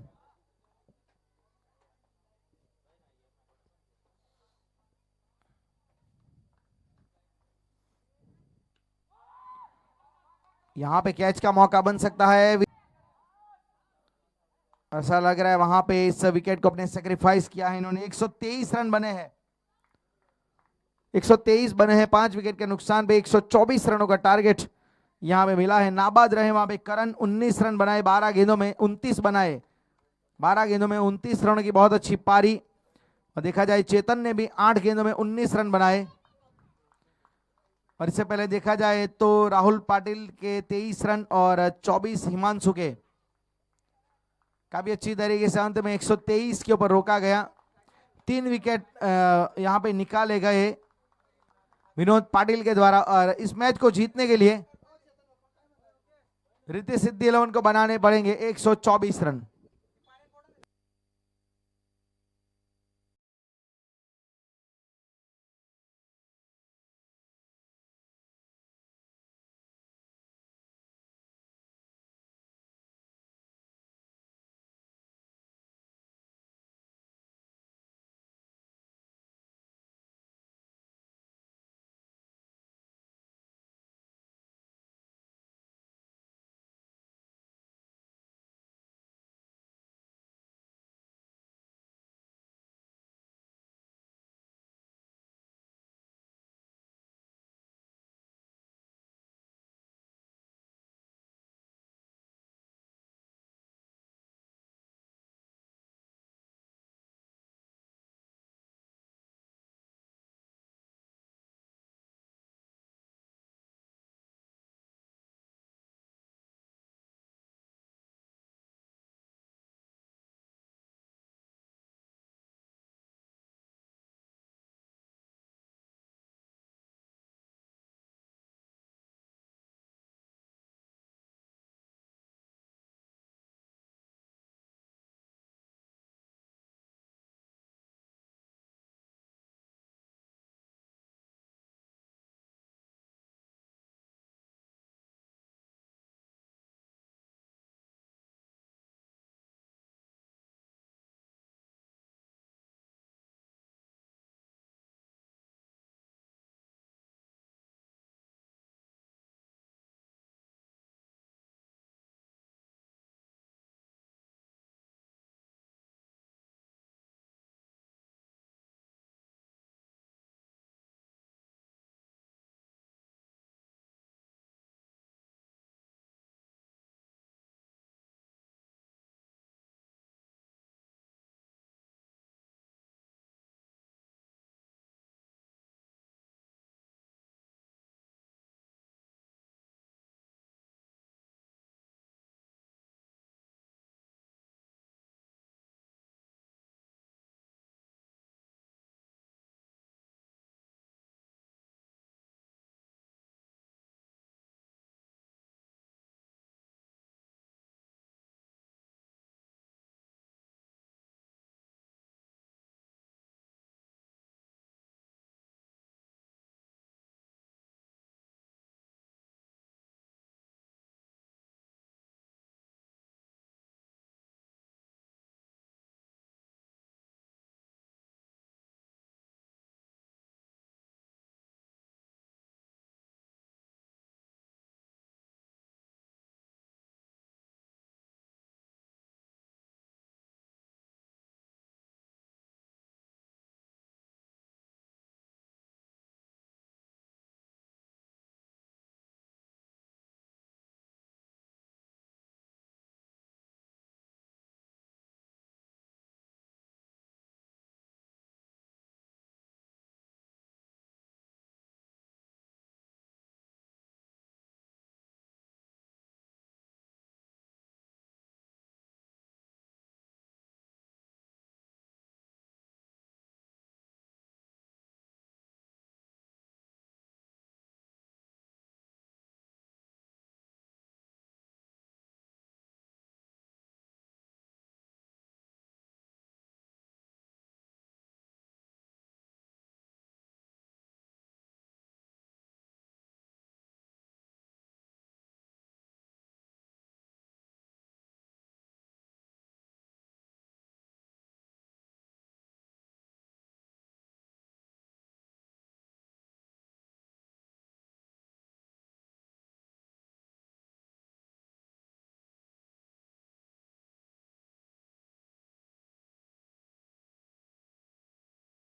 यहां पे कैच का मौका बन सकता है, ऐसा लग रहा है वहां पे इस विकेट को अपने सेक्रीफाइस किया है इन्होंने। 123 रन बने हैं, 123 बने हैं 5 विकेट के नुकसान पे। 124 रनों का टारगेट यहां पे मिला है। नाबाद रहे वहां पे करण, 19 रन बनाए 12 गेंदों में, 29 बनाए 12 गेंदों में 29 रनों की बहुत अच्छी पारी। और देखा जाए चेतन ने भी 8 गेंदों में 19 रन बनाए, और इससे पहले देखा जाए तो राहुल पाटिल के 23 रन और 24 हिमांशु के। काफी अच्छी तरीके से अंत में 123 के ऊपर रोका गया। 3 विकेट यहां पे निकाले गए विनोद पाटिल के द्वारा, और इस मैच को जीतने के लिए रिद्धि सिद्धि 11 को बनाने पड़ेंगे 124 रन।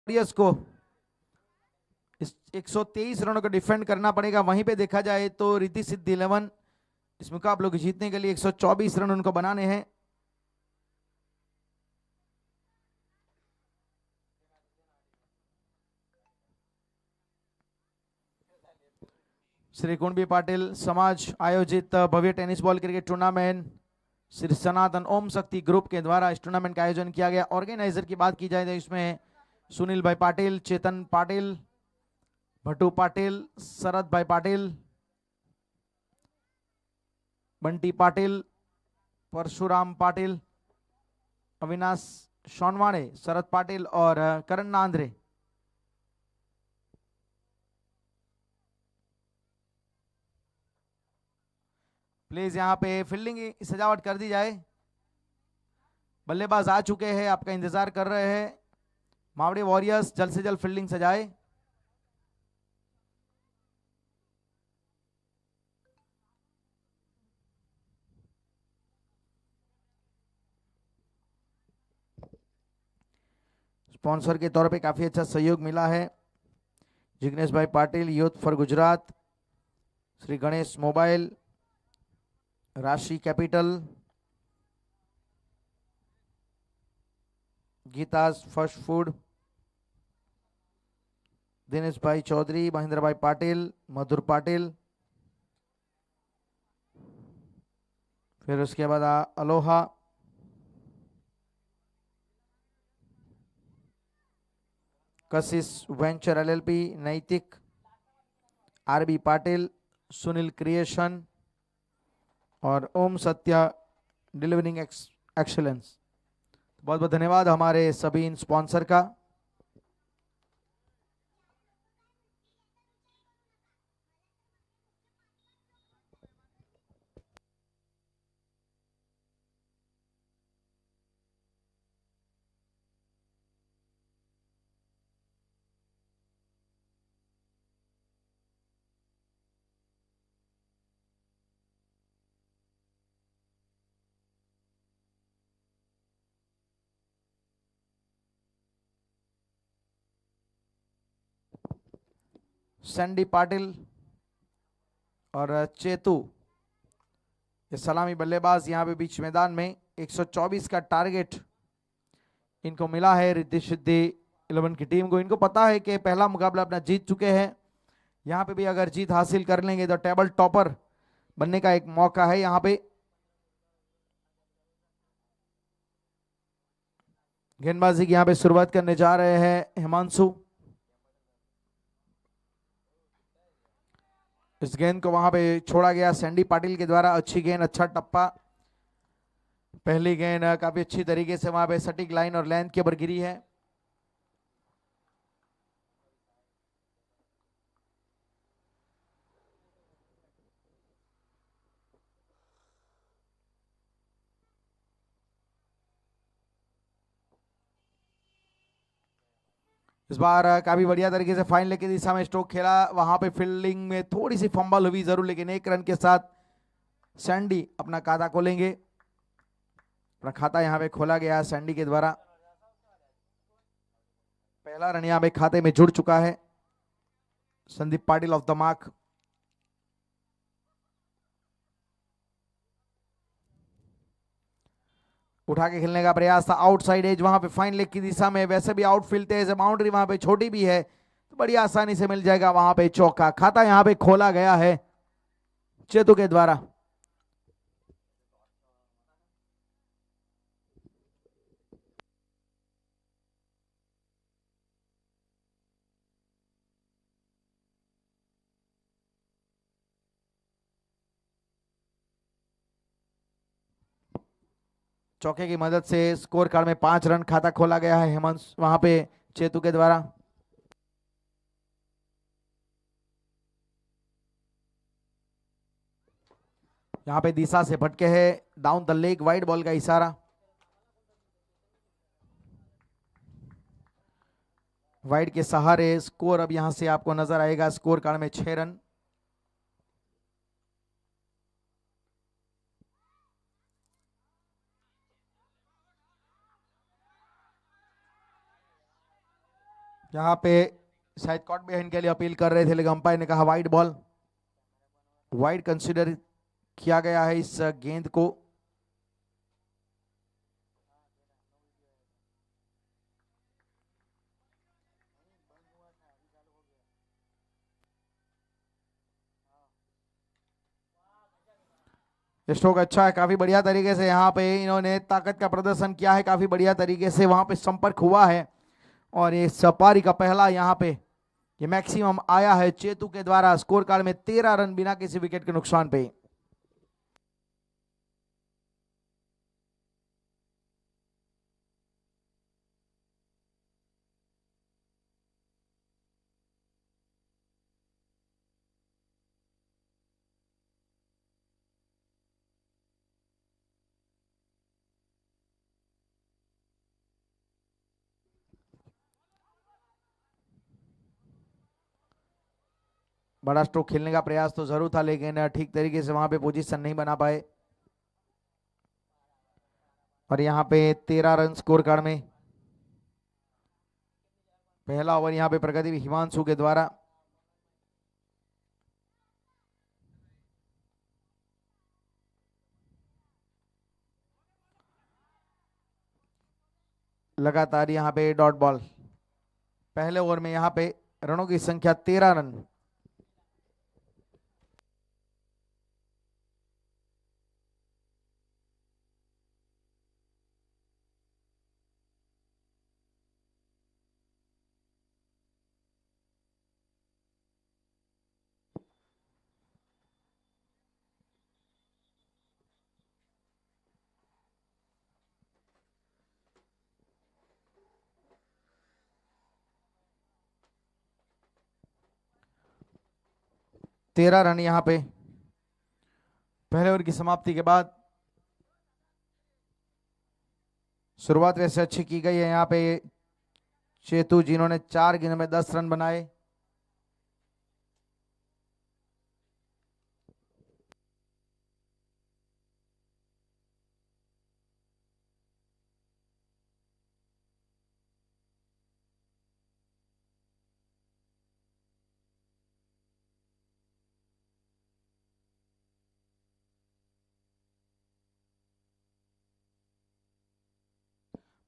वॉरियर्स को इस 123 रनों को डिफेंड करना पड़ेगा। वहीं पे देखा जाए तो रिद्धि सिद्धि 11 इस मुकाबले को जीतने के लिए 124 रन उनको बनाने हैं। श्री कुणबी पाटिल समाज आयोजित भव्य tennis ball cricket tournament Shri Sanatan Om Shakti group के द्वारा इस टूर्नामेंट का आयोजन किया गया। ऑर्गेनाइजर की बात की जाए तो इसमें सुनील भाई पाटिल, चेतन पाटिल, भट्टू पाटिल, शरद भाई पाटिल, बंटी पाटिल, परशुराम पाटिल, अविनाश सोनवाणे, शरद पाटिल और करण नांद्रे। प्लीज यहाँ पे फील्डिंग की सजावट कर दी जाए। बल्लेबाज आ चुके हैं, आपका इंतजार कर रहे हैं। मावड़ी वॉरियर्स जल्द से जल्द फील्डिंग सजाए। स्पॉन्सर के तौर पे काफी अच्छा सहयोग मिला है। Jignesh bhai Patil, youth for Gujarat, Shri Ganesh mobile, Rashi capital, Geeta's first food, Dinesh bhai Chaudhary, Mahendra भाई पाटिल, मधुर पाटिल, फिर उसके बाद अलोहा, कशिश वेंचर एलएलपी, नैतिक, आरबी पाटिल, सुनील क्रिएशन और ओम सत्या डिलीवरिंग एक्सीलेंस। बहुत बहुत धन्यवाद हमारे सभी इन स्पॉन्सर का। सैंडी पाटिल और चेतू ये सलामी बल्लेबाज यहाँ पे बीच मैदान में 124 का टारगेट इनको मिला है रिद्धि सिद्धि 11 की टीम को। इनको पता है कि पहला मुकाबला अपना जीत चुके हैं। यहाँ पे भी अगर जीत हासिल कर लेंगे तो टेबल टॉपर बनने का एक मौका है। यहाँ पे गेंदबाजी की यहाँ पे शुरुआत करने जा रहे हैं हिमांशु। इस गेंद को वहां पे छोड़ा गया सैंडी पाटिल के द्वारा। अच्छी गेंद, अच्छा टप्पा। पहली गेंद काफी अच्छी तरीके से वहां पे सटीक लाइन और लेंथ के ऊपर गिरी है। इस बार काफी बढ़िया तरीके से फाइन लेग की दिशा में स्ट्रोक खेला। वहां पे फील्डिंग में थोड़ी सी फंबल हुई जरूर, लेकिन एक रन के साथ सैंडी अपना खाता खोलेंगे। अपना खाता यहां पे खोला गया सैंडी के द्वारा। पहला रन यहां पे खाते में जुड़ चुका है। Sandeep Patil off the mark. उठा के खेलने का प्रयास था, आउटसाइड एज वहां पे फाइन लेग की दिशा में। वैसे भी आउटफील्ड तेज है, बाउंड्री वहां पे छोटी भी है, तो बड़ी आसानी से मिल जाएगा वहां पे चौका। खाता यहां पे खोला गया है चेतु के द्वारा। चौके की मदद से स्कोर कार्ड में 5 रन खाता खोला गया है हेमंत वहां पे चेतु के द्वारा। यहां पे दिशा से भटके है, down the leg, wide ball का इशारा। वाइड के सहारे स्कोर अब यहां से आपको नजर आएगा स्कोर कार्ड में 6 रन। यहाँ पे शायद कॉट बिहाइंड के लिए अपील कर रहे थे, लेकिन अंपायर ने कहा वाइड बॉल, वाइड कंसीडर किया गया है इस गेंद को। स्ट्रोक अच्छा है, काफी बढ़िया तरीके से यहाँ पे इन्होंने ताकत का प्रदर्शन किया है, काफी बढ़िया तरीके से वहां पे संपर्क हुआ है और ये सपारी का पहला यहाँ पे ये मैक्सिमम आया है चेतू के द्वारा। स्कोर कार्ड में 13 रन बिना किसी विकेट के नुकसान पे। बड़ा स्ट्रोक खेलने का प्रयास तो जरूर था, लेकिन ठीक तरीके से वहां पे पोजीशन नहीं बना पाए और यहाँ पे 13 रन स्कोर कार्ड में। पहला ओवर यहाँ पे प्रगति हिमांशु के द्वारा। लगातार यहाँ पे डॉट बॉल। पहले ओवर में यहाँ पे रनों की संख्या 13 रन। तेरह रन यहाँ पे पहले ओवर की समाप्ति के बाद। शुरुआत वैसे अच्छी की गई है यहाँ पे चेतू, जिन्होंने 4 गेंद में 10 रन बनाए।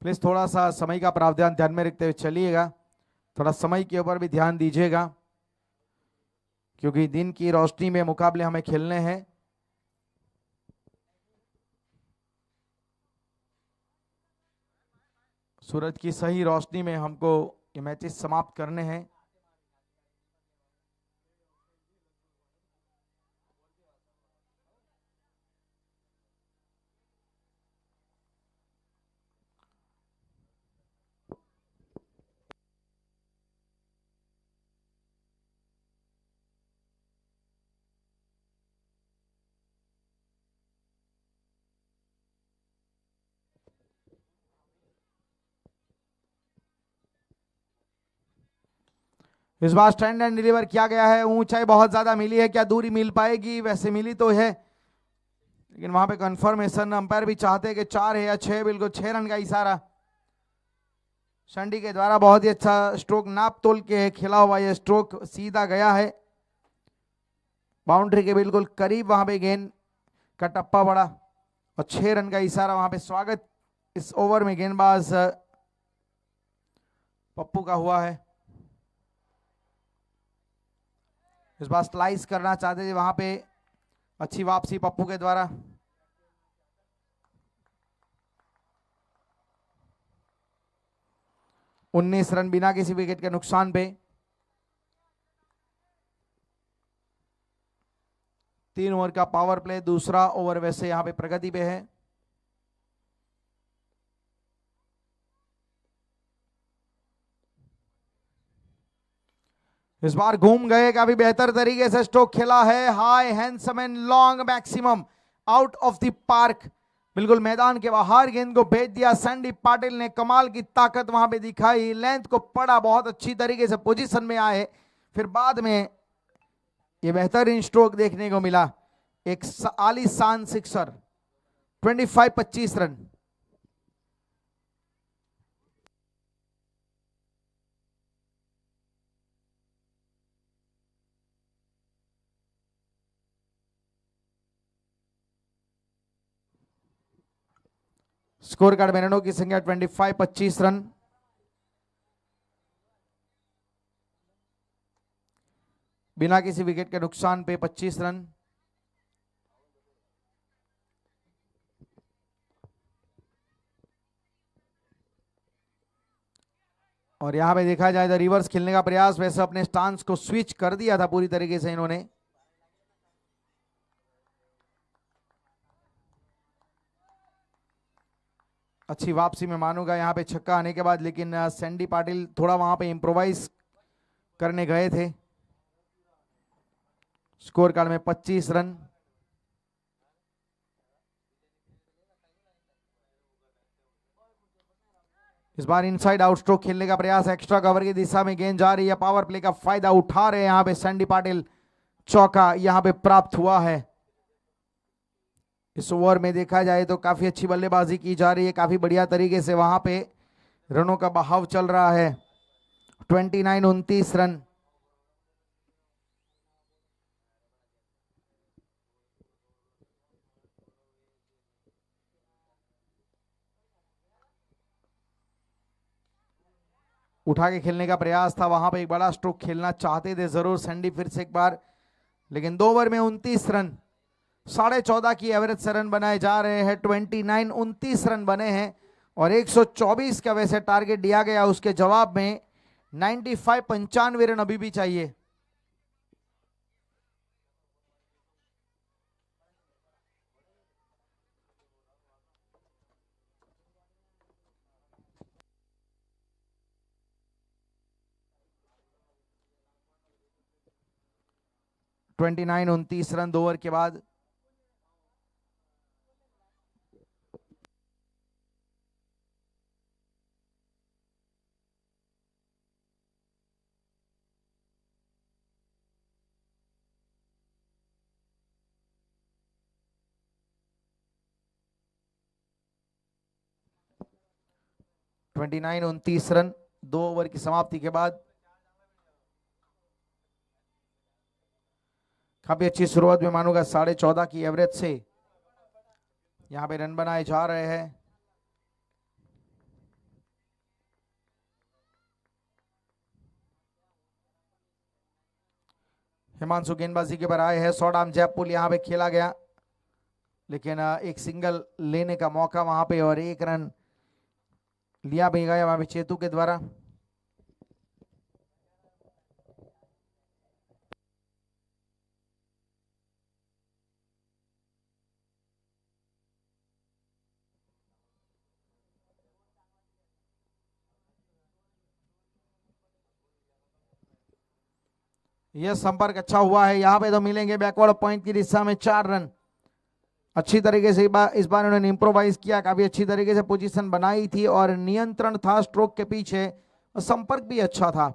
प्लीज थोड़ा सा समय का प्रावधान ध्यान में रखते हुए चलिएगा, थोड़ा समय के ऊपर भी ध्यान दीजिएगा, क्योंकि दिन की रोशनी में मुकाबले हमें खेलने हैं। सूरज की सही रोशनी में हमको ये मैचेस समाप्त करने हैं। इस बार स्टैंड एंड डिलीवर किया गया है। ऊंचाई बहुत ज्यादा मिली है, क्या दूरी मिल पाएगी? वैसे मिली तो है, लेकिन वहां पे कंफर्मेशन अंपायर भी चाहते हैं कि 4 है या 6। बिल्कुल 6 रन का इशारा शंडी के द्वारा। बहुत ही अच्छा स्ट्रोक नाप तोल के खेला हुआ ये स्ट्रोक सीधा गया है बाउंड्री के बिल्कुल करीब। वहां पे गेंद का टप्पा बड़ा और 6 रन का इशारा वहां पे स्वागत इस ओवर में गेंदबाज पप्पू का हुआ है। इस बार स्लाइस करना चाहते थे, वहां पे अच्छी वापसी पप्पू के द्वारा। उन्नीस रन बिना किसी विकेट के नुकसान पे। 3 ओवर का पावर प्ले, दूसरा ओवर वैसे यहां पे प्रगति पे है। इस बार घूम गए, काफी बेहतर तरीके से स्ट्रोक खेला है। High handsome and long maximum out of the park, बिल्कुल मैदान के बाहर गेंद को भेज दिया। संदीप पाटिल ने कमाल की ताकत वहां पे दिखाई, लेंथ को पड़ा, बहुत अच्छी तरीके से पोजीशन में आए, फिर बाद में ये बेहतरीन स्ट्रोक देखने को मिला। एक आलीशान सिक्सर, 25-25 रन। स्कोर कार्ड में रनों की संख्या 25, 25 रन। बिना किसी विकेट के नुकसान पे 25 रन। और यहां पे देखा जाए तो रिवर्स खेलने का प्रयास, वैसे अपने स्टांस को स्विच कर दिया था पूरी तरीके से इन्होंने। अच्छी वापसी में मानूंगा यहां पे छक्का आने के बाद, लेकिन सैंडी पाटिल थोड़ा वहां पे इंप्रोवाइज करने गए थे। स्कोर कार्ड में 25 रन। इस बार इनसाइड आउट स्ट्रोक खेलने का प्रयास, एक्स्ट्रा कवर की दिशा में गेंद जा रही है, पावर प्ले का फायदा उठा रहे हैं यहां पे सैंडी पाटिल। चौका यहां पे प्राप्त हुआ है। इस ओवर में देखा जाए तो काफी अच्छी बल्लेबाजी की जा रही है, काफी बढ़िया तरीके से वहां पे रनों का बहाव चल रहा है। 29-29 रन। उठा के खेलने का प्रयास था, वहां पे एक बड़ा स्ट्रोक खेलना चाहते थे जरूर सैंडी फिर से एक बार, लेकिन 2 ओवर में 29 रन, 14.5 की एवरेज से रन बनाए जा रहे हैं। 29-29 रन बने हैं और 124 का वैसे टारगेट दिया गया, उसके जवाब में 95, 95 रन अभी भी चाहिए। ट्वेंटी 29 रन 2 ओवर के बाद। ट्वेंटी 29 रन 2 ओवर की समाप्ति के बाद। काफी अच्छी शुरुआत में मानूंगा, 14.5 की एवरेज से यहां पे रन बनाए जा रहे हैं। हिमांशु गेंदबाजी के पर आए हैं, शॉर्ट आर्म जैप पुल यहां पे खेला गया, लेकिन एक सिंगल लेने का मौका वहां पे और 1 रन लिया भी गया वहां पे चेतू के द्वारा। यह संपर्क अच्छा हुआ है, यहां पे तो मिलेंगे बैकवर्ड पॉइंट की दिशा में 4 रन। अच्छी तरीके से इस बार उन्होंने इंप्रोवाइज किया, काफी अच्छी तरीके से पोजीशन बनाई थी और नियंत्रण था स्ट्रोक के पीछे, और संपर्क भी अच्छा था।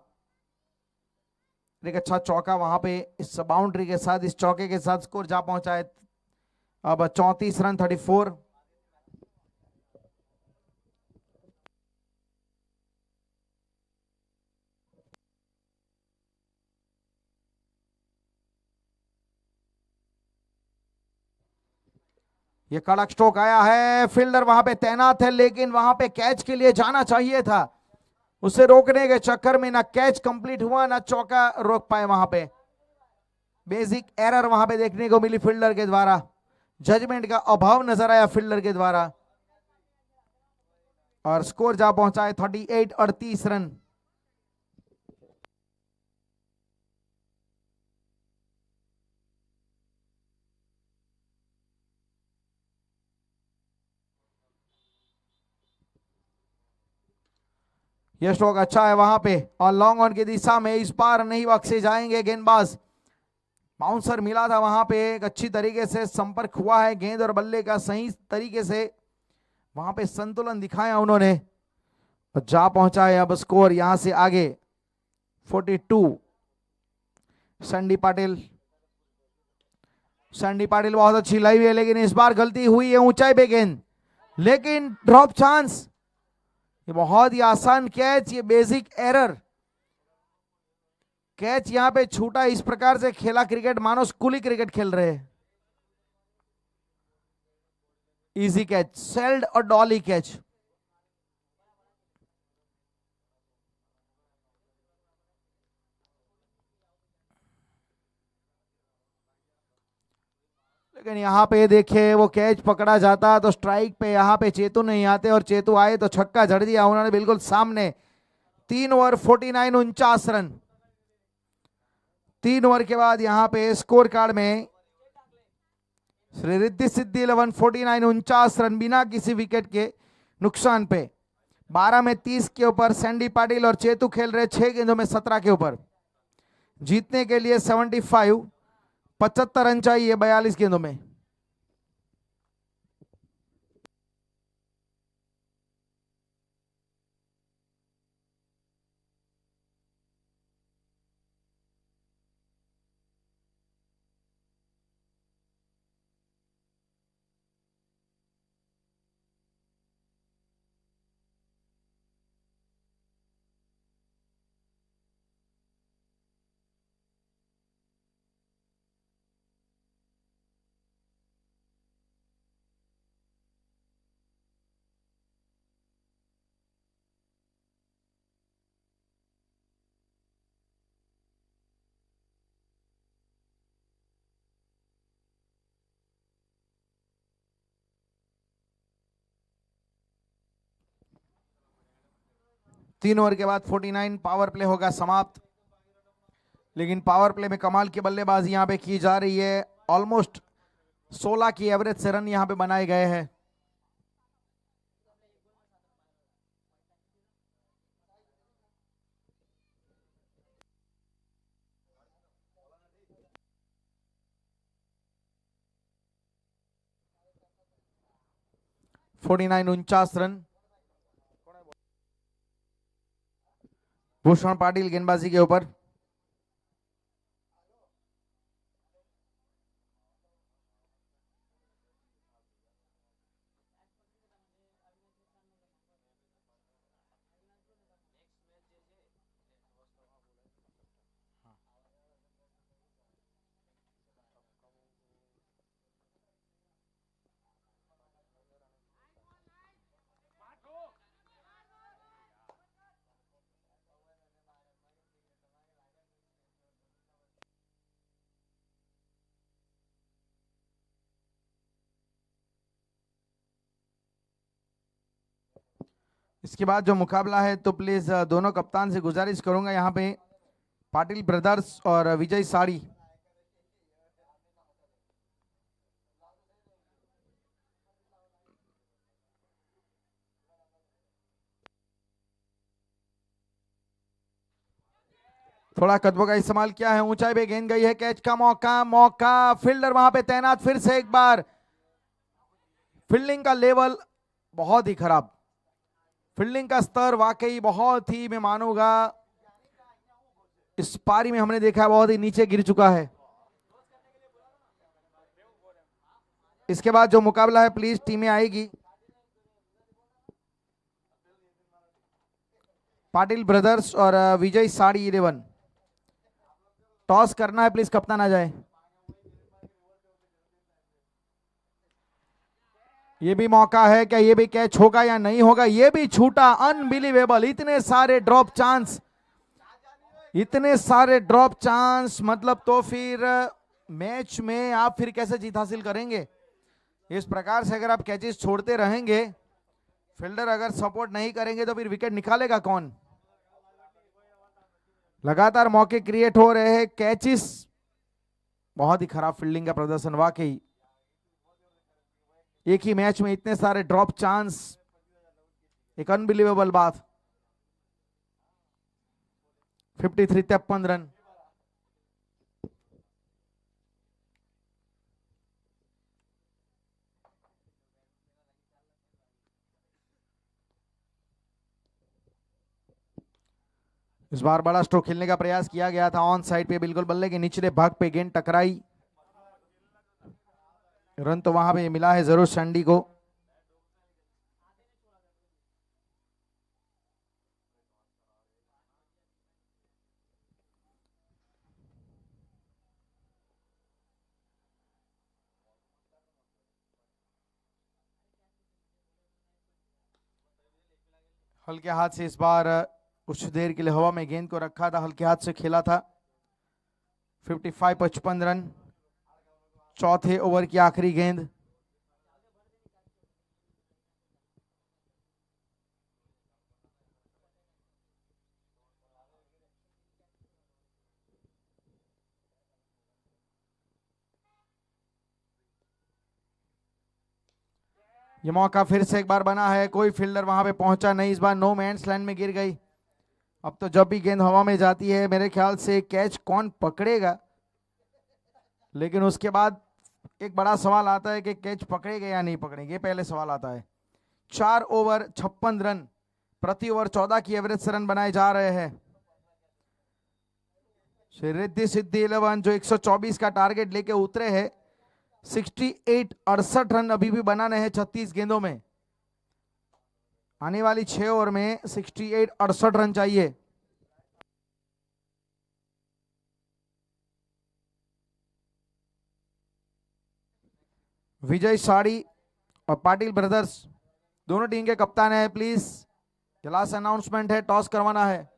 एक अच्छा चौका वहां पे इस बाउंड्री के साथ, इस चौके के साथ स्कोर जा पहुंचा है अब 34 रन 34। ये कड़क स्ट्रोक आया है, फील्डर वहां पे तैनात है, लेकिन वहां पे कैच के लिए जाना चाहिए था, उसे रोकने के चक्कर में ना कैच कंप्लीट हुआ ना चौका रोक पाए। वहां पे बेसिक एरर वहां पे देखने को मिली फील्डर के द्वारा, जजमेंट का अभाव नजर आया फील्डर के द्वारा, और स्कोर जा पहुंचा है 38 38 रन। यह स्ट्रोक अच्छा है वहां पे, और लॉन्ग ऑन की दिशा में इस बार नहीं बख्शे जाएंगे गेंदबाज। बाउंसर मिला था वहां पे, एक अच्छी तरीके से संपर्क हुआ है गेंद और बल्ले का, सही तरीके से वहां पे संतुलन दिखाया उन्होंने, और जा पहुंचा है अब स्कोर यहां से आगे 42। सैंडी पाटिल, सैंडी पाटिल बहुत अच्छी लाई है, लेकिन इस बार गलती हुई है, ऊंचाई पे गेंद, लेकिन ड्रॉप चांस। ये बहुत ही आसान कैच, ये बेसिक एरर, कैच यहां पे छूटा। इस प्रकार से खेला क्रिकेट मानो स्कूली क्रिकेट खेल रहे हैं। इजी कैच, सेल्ड और डॉली कैच। लेकिन यहाँ पे देखिए वो कैच पकड़ा जाता तो स्ट्राइक पे, यहाँ पे चेतु नहीं आते और चेतु आए तो छक्का जड़ दिया उन्होंने बिल्कुल सामने। 3 ओवर 49 49 रन। 3 ओवर के बाद यहाँ पे स्कोर कार्ड में श्री रिद्धि सिद्धि 11 49 49 रन बिना किसी विकेट के नुकसान पे। 12 में 30 के ऊपर सैंडी पाटिल और चेतु खेल रहे 6 गेंदों में 17 के ऊपर। जीतने के लिए 75 रन चाहिए 42 गेंदों में। तीन ओवर के बाद 49 पावर प्ले होगा समाप्त। लेकिन पावर प्ले में कमाल की बल्लेबाजी यहां पे की जा रही है। ऑलमोस्ट 16 की एवरेज से रन यहां पे बनाए गए हैं। (49) 49 रन। भूषण पाटिल गेंदबाजी के ऊपर। इसके बाद जो मुकाबला है तो प्लीज दोनों कप्तान से गुजारिश करूंगा यहाँ पे पाटिल ब्रदर्स और विजय साड़ी। थोड़ा कदमों का इस्तेमाल किया है, ऊंचाई पे गेंद गई है, कैच का मौका, फील्डर वहां पे तैनात फिर से एक बार। फील्डिंग का लेवल बहुत ही खराब, फील्डिंग का स्तर वाकई बहुत ही, मैं मानूंगा इस पारी में हमने देखा बहुत ही नीचे गिर चुका है। इसके बाद जो मुकाबला है प्लीज टीमें आएगी। पाटिल ब्रदर्स और विजय साड़ी 11। टॉस करना है, प्लीज कप्तान आ जाए। ये भी मौका है, क्या ये भी कैच होगा या नहीं होगा? ये भी छूटा, अनबिलीवेबल। इतने सारे ड्रॉप चांस, इतने सारे ड्रॉप चांस, मतलब तो फिर मैच में आप फिर कैसे जीत हासिल करेंगे? इस प्रकार से अगर आप कैचेस छोड़ते रहेंगे, फील्डर अगर सपोर्ट नहीं करेंगे तो फिर विकेट निकालेगा कौन? लगातार मौके क्रिएट हो रहे हैं, कैचेस, बहुत ही खराब फील्डिंग का प्रदर्शन वाकई। एक ही मैच में इतने सारे ड्रॉप चांस, एक अनबिलीवेबल बात। 53 53 रन। इस बार बड़ा स्ट्रोक खेलने का प्रयास किया गया था, ऑन साइड पे बिल्कुल बल्ले के निचले भाग पे गेंद टकराई। रन तो वहां पे मिला है जरूर सैंडी को। हल्के हाथ से इस बार कुछ देर के लिए हवा में गेंद को रखा था, हल्के हाथ से खेला था। 55 रन, चौथे ओवर की आखिरी गेंद। ये मौका फिर से एक बार बना है, कोई फील्डर वहां पे पहुंचा नहीं, इस बार नो मैंस लैंड में गिर गई। अब तो जब भी गेंद हवा में जाती है मेरे ख्याल से कैच कौन पकड़ेगा, लेकिन उसके बाद एक बड़ा सवाल आता है कि कैच पकड़ेगा या नहीं पकड़ेंगे, पहले सवाल आता है। 4 ओवर 56 रन, प्रति ओवर 14 की एवरेज से रन बनाए जा रहे हैं। रिद्धि सिद्धि 11 जो 124 का टारगेट लेके उतरे हैं, 68 रन अभी भी बनाने हैं 36 गेंदों में। आने वाली 6 ओवर में 68 रन चाहिए। विजय साड़ी और पाटिल ब्रदर्स दोनों टीम के कप्तान है, प्लीज क्लास अनाउंसमेंट है, टॉस करवाना है।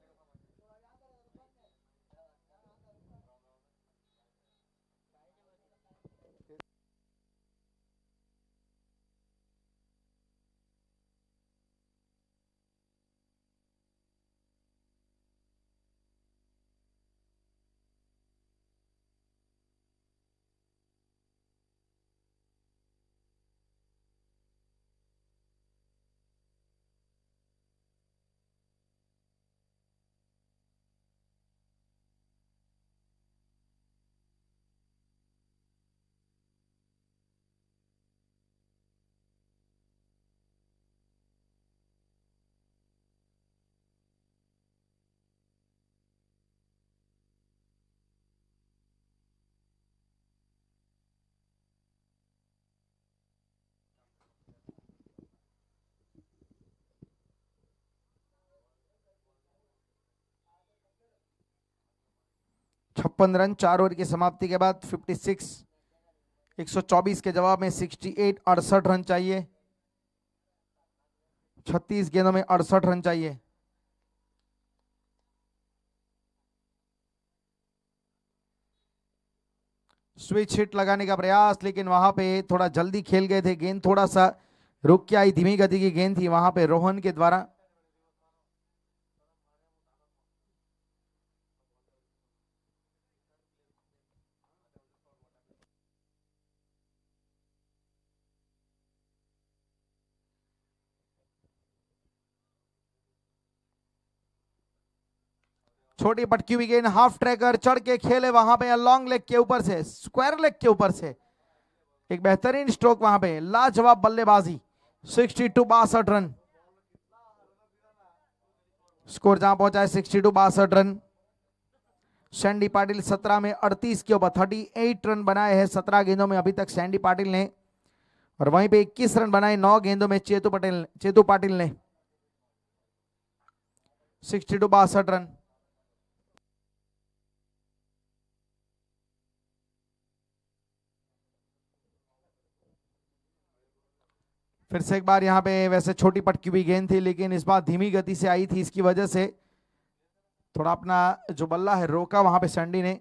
छप्पन रन 4 ओवर की समाप्ति के बाद 56, 124 के जवाब में 68 रन चाहिए। 36 गेंदों में 68 रन चाहिए। स्विच हिट लगाने का प्रयास, लेकिन वहां पे थोड़ा जल्दी खेल गए थे, गेंद थोड़ा सा रुक के आई, धीमी गति की गेंद थी वहां पे रोहन के द्वारा। छोटी पटकी हुई गेंद, हाफ ट्रैकर चढ़ के खेले वहां पे, लॉन्ग लेग के ऊपर से, स्क्वायर लेग के ऊपर से एक बेहतरीन स्ट्रोक वहां पे, लाजवाब बल्लेबाजी। 62 रन स्कोर जहां पहुंचा है, 62 रन। सैंडी पाटिल 17 में 38 के ऊपर 38 रन बनाए हैं 17 गेंदों में अभी तक सैंडी पाटिल ने, और वहीं पे 21 रन बनाए 9 गेंदों में चेतु पाटिल ने। 62 रन। फिर से एक बार यहाँ पे वैसे छोटी पटकी हुई गेंद थी, लेकिन इस बार धीमी गति से आई थी, इसकी वजह से थोड़ा अपना जो बल्ला है रोका वहां पे सैंडी ने।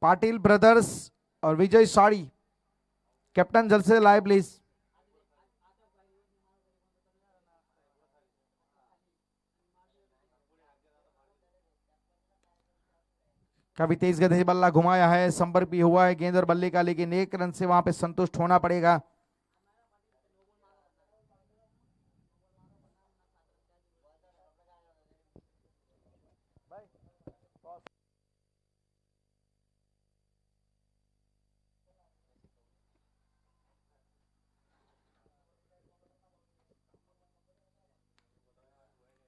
पाटिल ब्रदर्स और विजय साड़ी, कैप्टन जल्द से लाए प्लीज। काफी तेज गति से बल्ला घुमाया है, संपर्क भी हुआ है गेंद और बल्ले का, लेकिन 1 रन से वहां पे संतुष्ट होना पड़ेगा।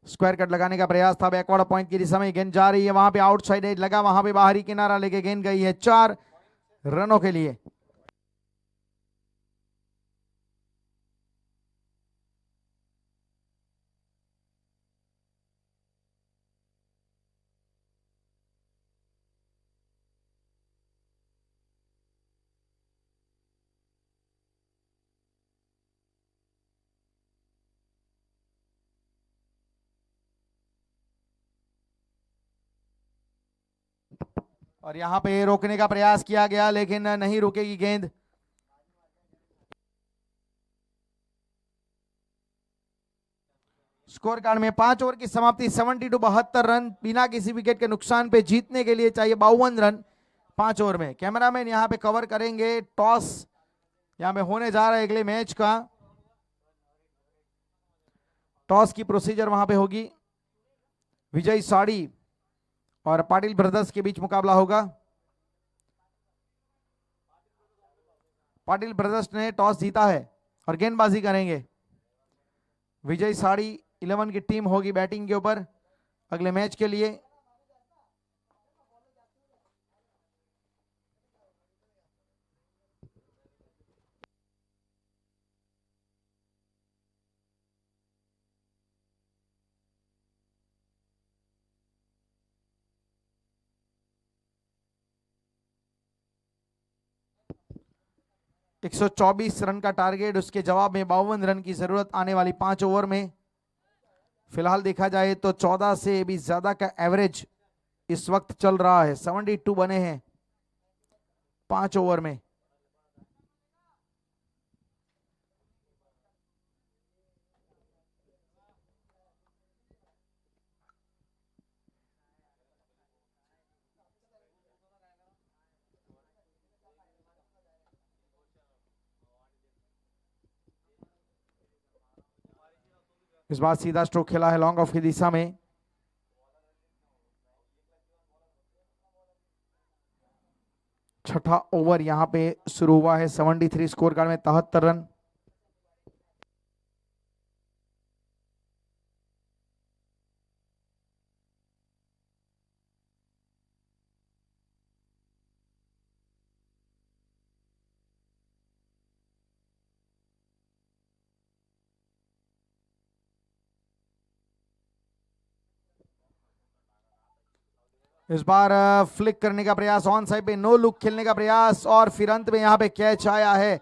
स्क्वायर कट लगाने का प्रयास था, बैकवर्ड पॉइंट की दिशा में गेंद जा रही है, वहां पे आउटसाइड एज लगा, वहां पे बाहरी किनारा लेके गेंद गई है 4 रनों के लिए। और यहां पे रोकने का प्रयास किया गया लेकिन नहीं रुकेगी गेंद। स्कोर कार्ड में 5 ओवर की समाप्ति 72 रन बिना किसी विकेट के नुकसान पे जीतने के लिए चाहिए 52 रन 5 ओवर में। कैमरामैन यहां पे कवर करेंगे टॉस यहां पे होने जा रहा है अगले मैच का। टॉस की प्रोसीजर वहां पे होगी। विजय साड़ी और पाटिल ब्रदर्स के बीच मुकाबला होगा। पाटिल ब्रदर्स ने टॉस जीता है और गेंदबाजी करेंगे। विजय साड़ी 11 की टीम होगी बैटिंग के ऊपर अगले मैच के लिए। एक 124 रन का टारगेट, उसके जवाब में 52 रन की जरूरत आने वाली 5 ओवर में। फिलहाल देखा जाए तो 14 से भी ज्यादा का एवरेज इस वक्त चल रहा है। 72 बने हैं 5 ओवर में। इस बार सीधा स्ट्रोक खेला है लॉन्ग ऑफ की दिशा में। छठा ओवर यहां पे शुरू हुआ है। 73 स्कोर कार्ड में 73 रन। इस बार फ्लिक करने का प्रयास, ऑन साइड पे नो लुक खेलने का प्रयास और फिर अंत में यहां पे कैच आया है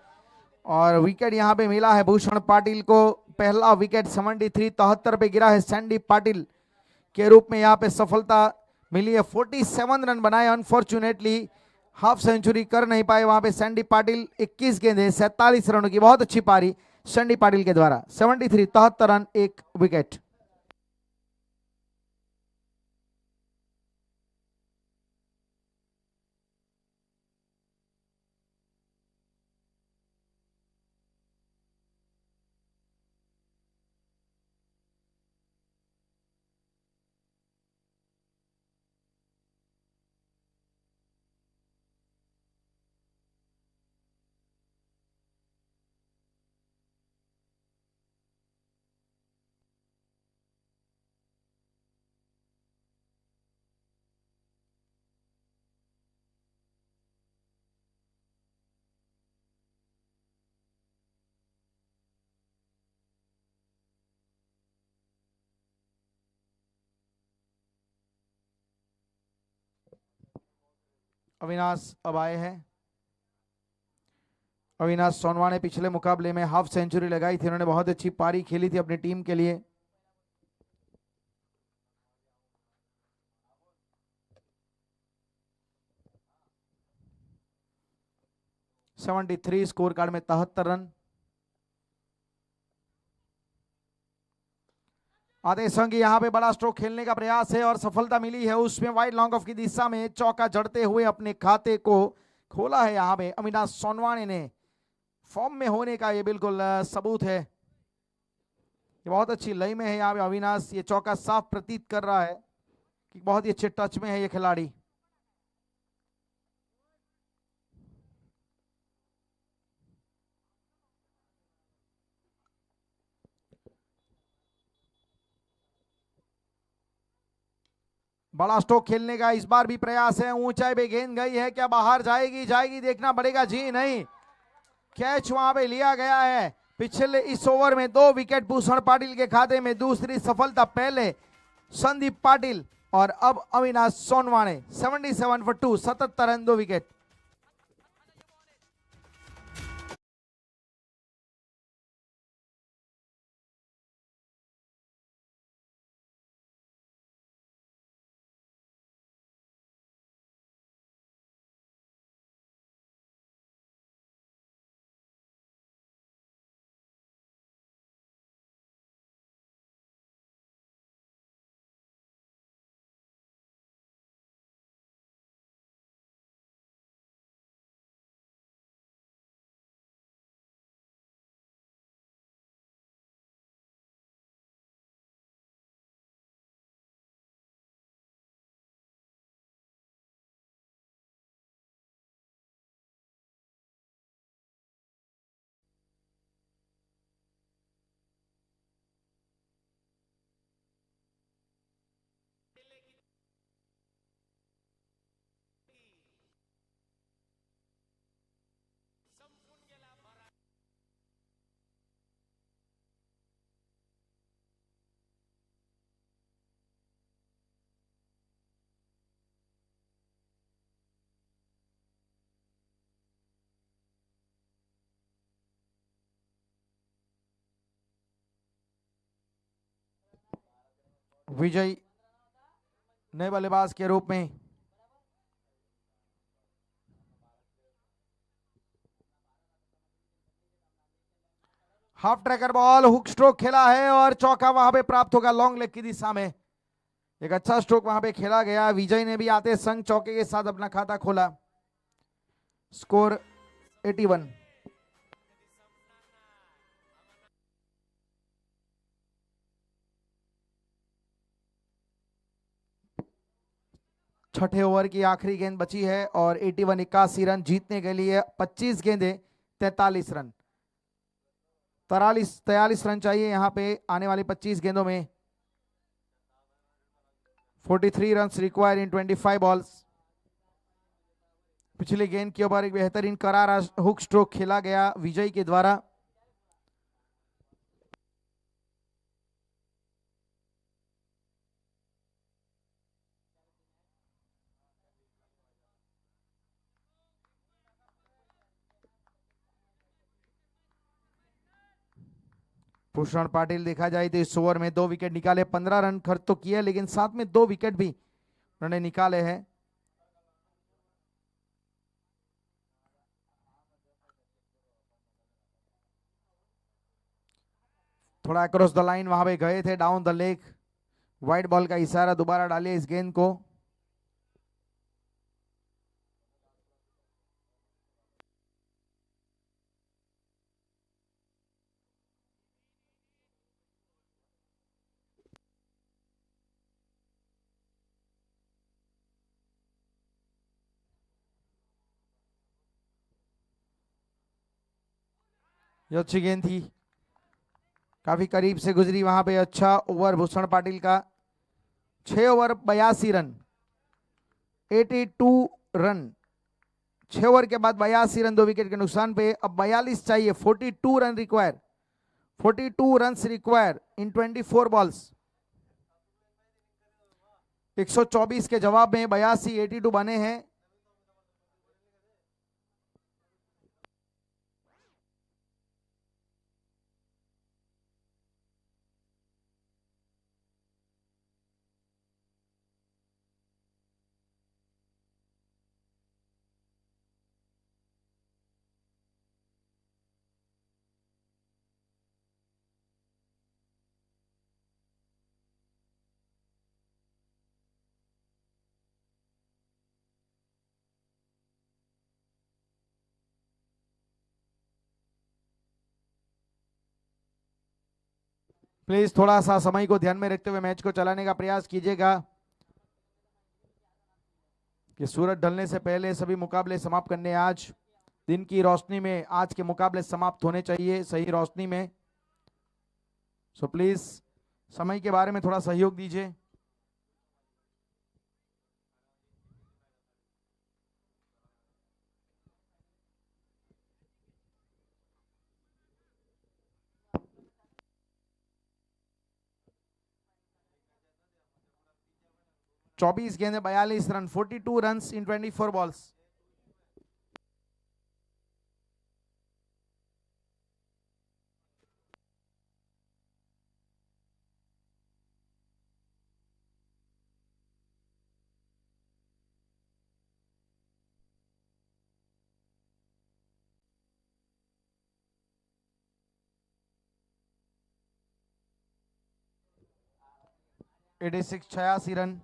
और विकेट यहां पे मिला है भूषण पाटिल को। पहला विकेट 73 पे गिरा है सैंडी पाटिल के रूप में। यहां पे सफलता मिली है। 47 रन बनाए। अनफॉर्चुनेटली हाफ सेंचुरी कर नहीं पाए वहां पे सैंडी पाटिल। 21 गेंदें 47 रनों की बहुत अच्छी पारी सैंडी पाटिल के द्वारा। 73 रन 1 विकेट। अविनाश अब आए हैं। अविनाश सोनवा ने पिछले मुकाबले में हाफ सेंचुरी लगाई थी। उन्होंने बहुत अच्छी पारी खेली थी अपनी टीम के लिए। सेवेंटी थ्री स्कोर कार्ड में 73 रन। आदेश संघ यहां पे बड़ा स्ट्रोक खेलने का प्रयास है और सफलता मिली है। उसमें वाइड लॉन्ग ऑफ की दिशा में चौका जड़ते हुए अपने खाते को खोला है। यहां पे अविनाश सोनवाने ने फॉर्म में होने का ये बिल्कुल सबूत है। ये बहुत अच्छी लय में है। यहाँ पे अविनाश ये चौका साफ प्रतीत कर रहा है कि बहुत ही अच्छे टच में है ये खिलाड़ी। बड़ा स्ट्रोक खेलने का इस बार भी प्रयास है। ऊंचाई पे गेंद गई है, क्या बाहर जाएगी? जाएगी, देखना पड़ेगा। जी नहीं, कैच वहां पे लिया गया है। पिछले इस ओवर में 2 विकेट भूषण पाटिल के खाते में। दूसरी सफलता पहले संदीप पाटिल और अब Avinash Sonawane. 77 for 2, 77 run 2 wicket. Vijay नए बल्लेबाज के रूप में half tracker ball, hook stroke खेला है और चौका वहां पे प्राप्त होगा लॉन्ग लेग की दिशा में। एक अच्छा स्ट्रोक वहां पे खेला गया। विजय ने भी आते संग चौके के साथ अपना खाता खोला। स्कोर 81। छठे ओवर की आखिरी गेंद बची है और 81 81 रन जीतने के लिए 25 गेंदे 43 रन 43 रन चाहिए यहां पे आने वाली 25 गेंदों में। 43 रन रिक्वायर इन 25 बॉल्स। पिछली गेंद के ऊपर एक बेहतरीन करारा हुक स्ट्रोक खेला गया विजय के द्वारा। भूषण पाटिल देखा जाए तो इस ओवर में 2 विकेट निकाले, 15 रन खर्च तो किए लेकिन साथ में 2 विकेट भी उन्होंने निकाले हैं। थोड़ा अक्रॉस द लाइन वहां पे गए थे, down the leg. Wide ball का इशारा, दोबारा डालिए इस गेंद को। ये अच्छी गेंद थी, काफी करीब से गुजरी वहां पे। अच्छा ओवर भूषण पाटिल का। 6 ओवर 82 रन 82 रन। 6 ओवर के बाद 82 रन 2 विकेट के नुकसान पे। अब 42 चाहिए, 42 रन रिक्वायर, 42 रन रिक्वायर इन 24 बॉल्स। 124 के जवाब में 82 82 बने हैं। प्लीज थोड़ा सा समय को ध्यान में रखते हुए मैच को चलाने का प्रयास कीजिएगा कि सूरज ढलने से पहले सभी मुकाबले समाप्त करने। आज दिन की रोशनी में आज के मुकाबले समाप्त होने चाहिए, सही रोशनी में। सो प्लीज समय के बारे में थोड़ा सहयोग दीजिए। चौबीस गेंदे 42 run, 42 run in 24 balls. Eighty 86 run.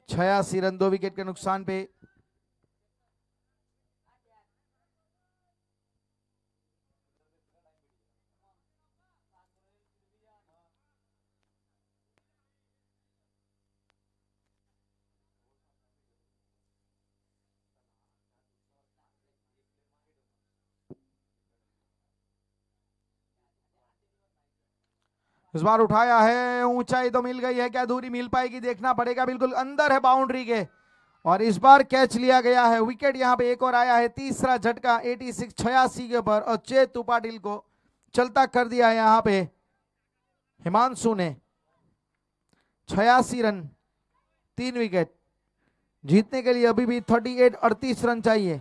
छियासी रन 2 विकेट के नुकसान पे। इस बार उठाया है, ऊंचाई तो मिल गई है, क्या दूरी मिल पाएगी देखना पड़ेगा। बिल्कुल अंदर है बाउंड्री के और इस बार कैच लिया गया है, विकेट यहां पे एक और आया है, तीसरा झटका 86 के ऊपर और चेतु पाटिल को चलता कर दिया है यहां पे हिमांशु ने। 86 रन, 3 विकेट। जीतने के लिए अभी भी 38 रन चाहिए।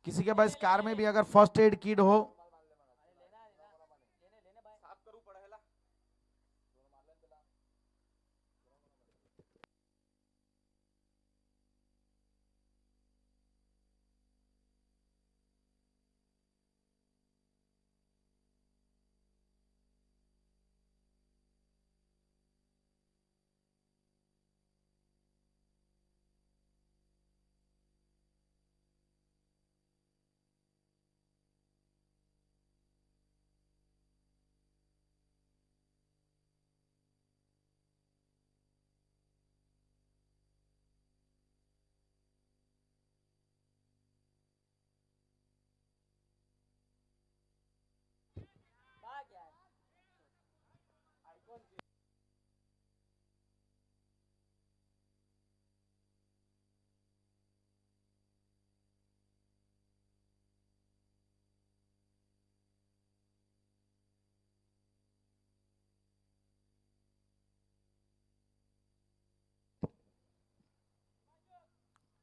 किसी के पास कार में भी अगर फर्स्ट एड किट हो,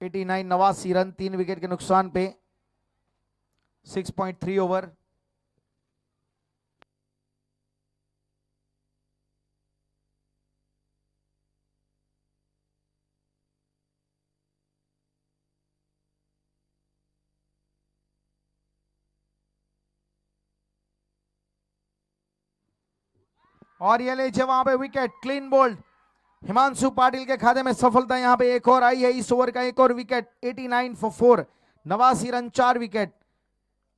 एटी 89 रन, 3 विकेट के नुकसान पे, 6.3 ओवर। और ये लीजिए वहां पे wicket, clean bowled, Himanshu Patil के खाते में सफलता यहां पे एक और आई है। इस ओवर का एक और विकेट, 89 फॉर 4, 89 रन, 4 विकेट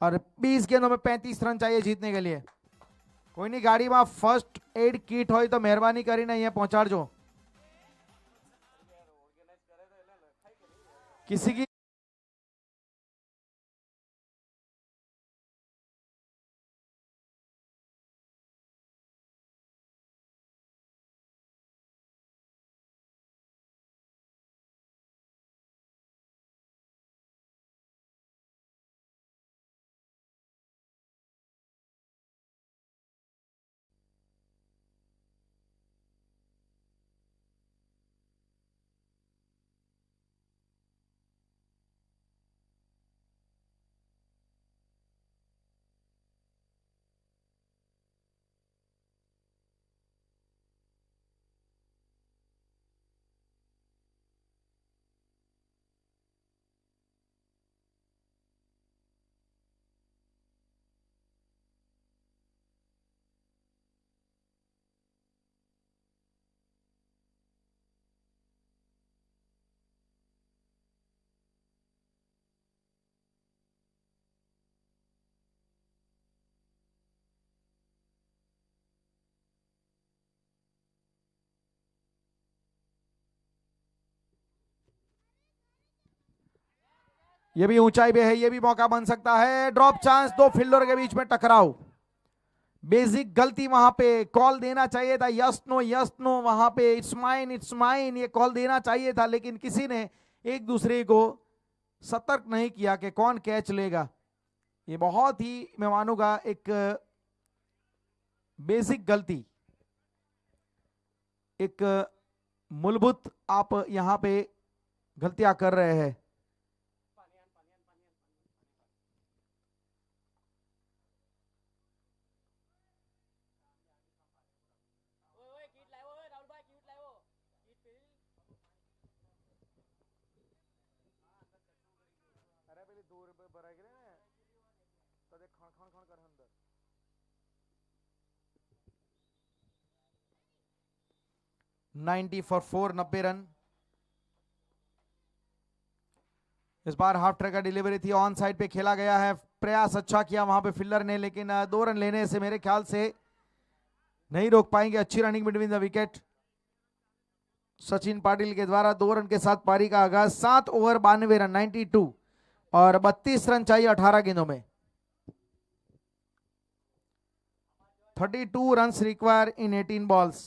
और 20 गेंदों में 35 रन चाहिए जीतने के लिए। कोई नहीं, गाड़ी में फर्स्ट एड किट हो तो मेहरबानी करीने અહીંયા પહોંચાડજો। किसी की ये भी ऊंचाई पे है, ये भी मौका बन सकता है। ड्रॉप चांस, दो फील्डर के बीच में टकराव, बेसिक गलती वहां पे कॉल देना चाहिए था, यस नो वहां पे इट्स माइन ये कॉल देना चाहिए था, लेकिन किसी ने एक दूसरे को सतर्क नहीं किया कि कौन कैच लेगा। ये बहुत ही मैं मानूंगा एक बेसिक गलती। एक मूलभूत आप यहां पे गलतियां कर रहे हैं। Ninety for 4, 90 run. इस बार हाफ ट्रैक का डिलीवरी थी, ऑन साइड पे खेला गया है। प्रयास अच्छा किया वहां पे फील्डर ने, लेकिन 2 रन लेने से मेरे ख्याल से नहीं रोक पाएंगे। अच्छी running between the wicket Sachin Patil के द्वारा 2 रन के साथ पारी का आगाज। 7 ओवर 92 रन 92 और 32 रन चाहिए 18 गेंदों में। 32 रन रिक्वायर इन 18 balls.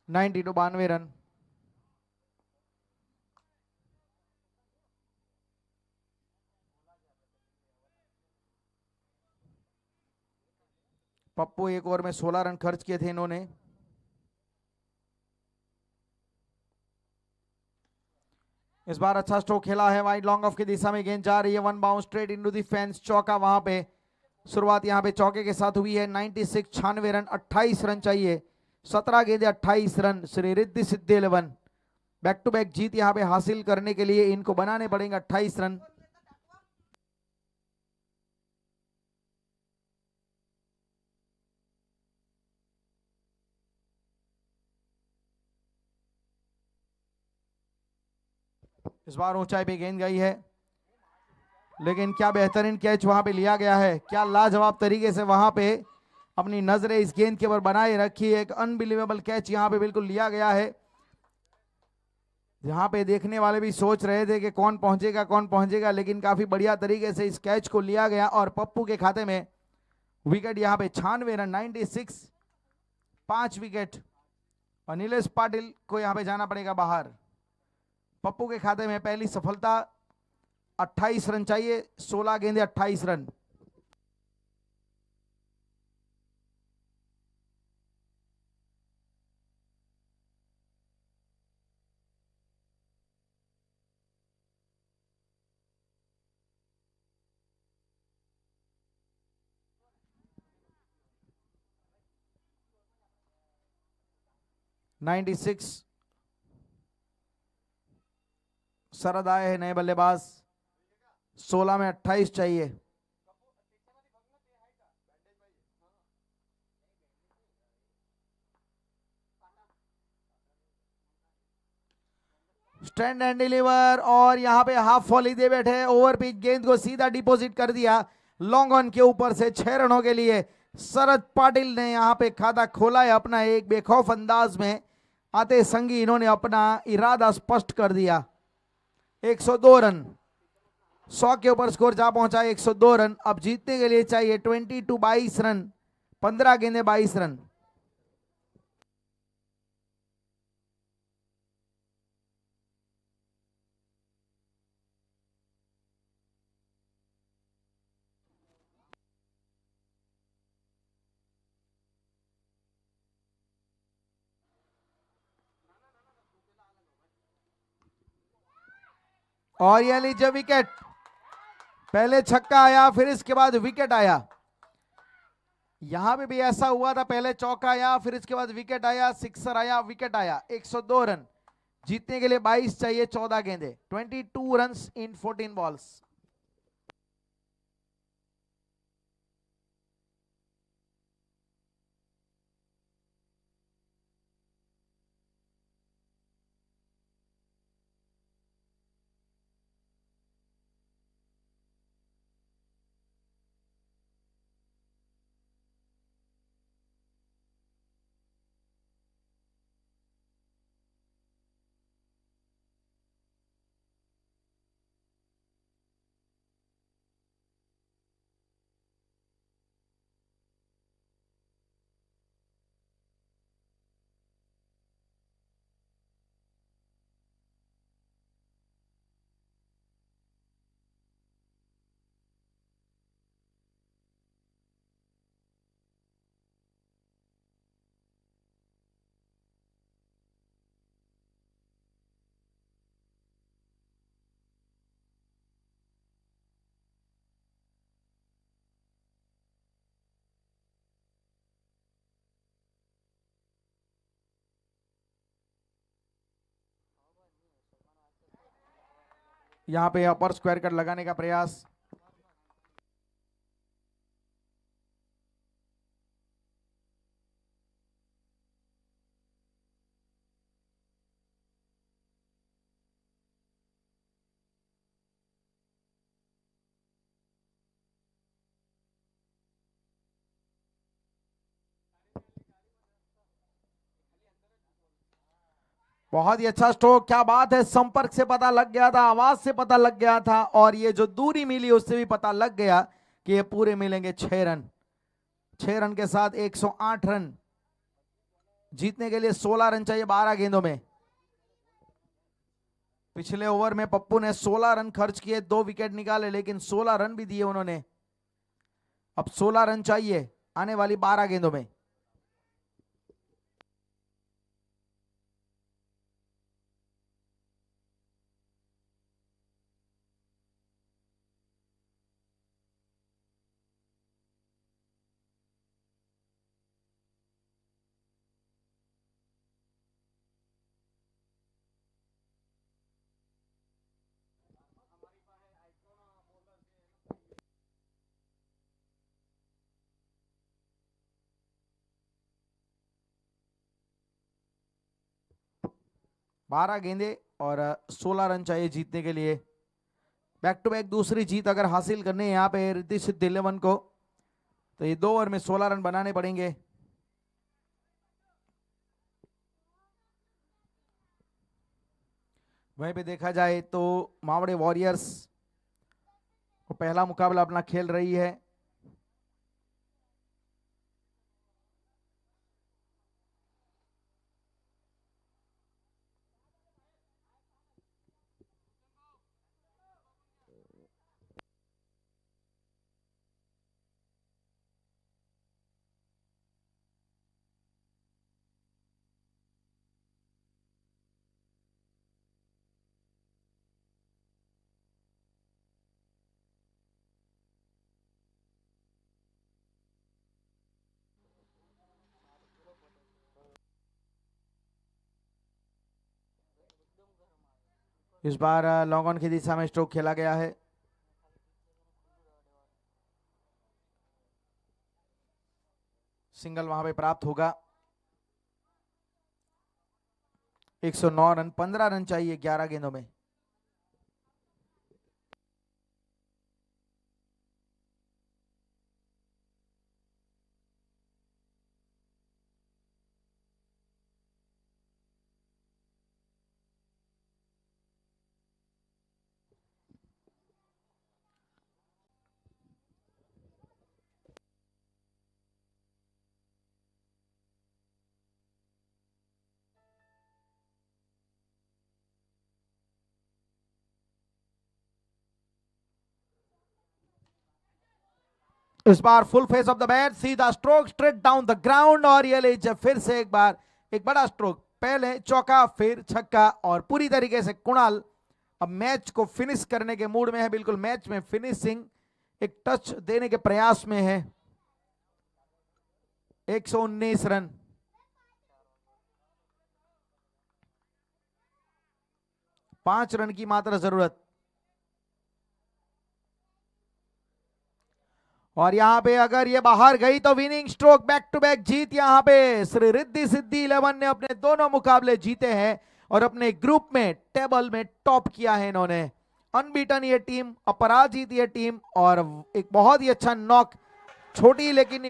Ninety two 92 run. Pappu 1 over में 16 रन खर्च किए थे इन्होंने। इस बार अच्छा स्ट्रोक खेला है, वाइड लॉन्ग ऑफ की दिशा में गेंद जा रही है। 1 bounce straight into the fence, चौका वहां पे। शुरुआत यहां पे चौके के साथ हुई है। 96 96 रन 28 रन चाहिए। 17 गेंदे 28 रन। Shri Riddhi Siddhi 11 back to back जीत यहां पे हासिल करने के लिए इनको बनाने पड़ेंगे 28 रन। इस बार ऊंचाई पे गेंद गई है, लेकिन क्या बेहतरीन कैच वहां पे लिया गया है। क्या लाजवाब तरीके से वहां पे अपनी नजरें इस गेंद के ऊपर बनाए रखी है। एक अनबिलीवेबल कैच यहां पे बिल्कुल लिया गया है, जहां पे देखने वाले भी सोच रहे थे कि कौन पहुंचेगा, लेकिन काफी बढ़िया तरीके से इस कैच को लिया गया और पप्पू के खाते में विकेट यहां पे 96 रन 96, 5 विकेट। और नीलेश पाटिल को यहां पे जाना पड़ेगा बाहर। पप्पू के खाते में पहली सफलता। 28 रन चाहिए, 16 गेंदे 28 रन। नाइन्टी सिक्स शरद आए हैं नए बल्लेबाज। 16 में 28 चाहिए। स्टैंड एंड डिलीवर और यहां पे हाफ वॉली दे बैठे। ओवर पिच गेंद को सीधा डिपॉजिट कर दिया लॉन्ग ऑन के ऊपर से। 6 रनों के लिए शरद पाटिल ने यहां पे खाता खोला है अपना। एक बेखौफ अंदाज में आते संगी इन्होंने अपना इरादा स्पष्ट कर दिया। 102 रन। 100 के ऊपर स्कोर जा पहुंचा है, 102 रन। अब जीतने के लिए चाहिए 22 रन, 15 गेंदे 22 रन। और यह लीजिए विकेट। पहले छक्का आया, फिर इसके बाद विकेट आया। यहां पे भी ऐसा हुआ था, पहले चौका आया, फिर इसके बाद विकेट आया, सिक्सर आया, विकेट आया। 102 रन। जीतने के लिए 22 चाहिए, 14 गेंदे। 22 रन इन 14 बॉल्स। यहां पे अपर स्क्वायर कट लगाने का प्रयास। बहुत ही अच्छा स्ट्रोक, क्या बात है। संपर्क से पता लग गया था, आवाज से पता लग गया था, और ये जो दूरी मिली उससे भी पता लग गया कि ये पूरे मिलेंगे 6 रन। 6 रन के साथ 108 रन। जीतने के लिए 16 रन चाहिए 12 गेंदों में। पिछले ओवर में पप्पू ने 16 रन खर्च किए, 2 विकेट निकाले, लेकिन 16 रन भी दिए उन्होंने। अब 16 रन चाहिए आने वाली 12 गेंदों में। बारह गेंदे और 16 रन चाहिए जीतने के लिए। बैक टू बैक दूसरी जीत अगर हासिल करनी है यहाँ पे रिद्धि सिद्धि 11 को, तो ये 2 ओवर में 16 रन बनाने पड़ेंगे। वहीं पे देखा जाए तो मावड़े वॉरियर्स को पहला मुकाबला अपना खेल रही है। इस बार लॉन्ग ऑन की दिशा में स्ट्रोक खेला गया है। सिंगल वहां पे प्राप्त होगा। 109 रन, 15 रन चाहिए 11 गेंदों में। इस बार full face off the bat, सीधा stroke straight down the ground और ये ले फिर से एक बार एक बड़ा स्ट्रोक, पहले चौका फिर छक्का और पूरी तरीके से कुणाल अब मैच को फिनिश करने के मूड में है, बिल्कुल मैच में फिनिशिंग एक टच देने के प्रयास में है। 119 रन। पांच रन की मात्र जरूरत और यहां पे अगर ये बाहर गई तो winning stroke, back to back जीत यहां पे श्री रिद्धि सिद्धि 11 ने अपने दोनों मुकाबले जीते हैं और अपने ग्रुप में टेबल में टॉप किया है इन्होंने। अनबीटन ये टीम, अपराजित ये टीम और एक बहुत ही अच्छा नॉक, छोटी लेकिन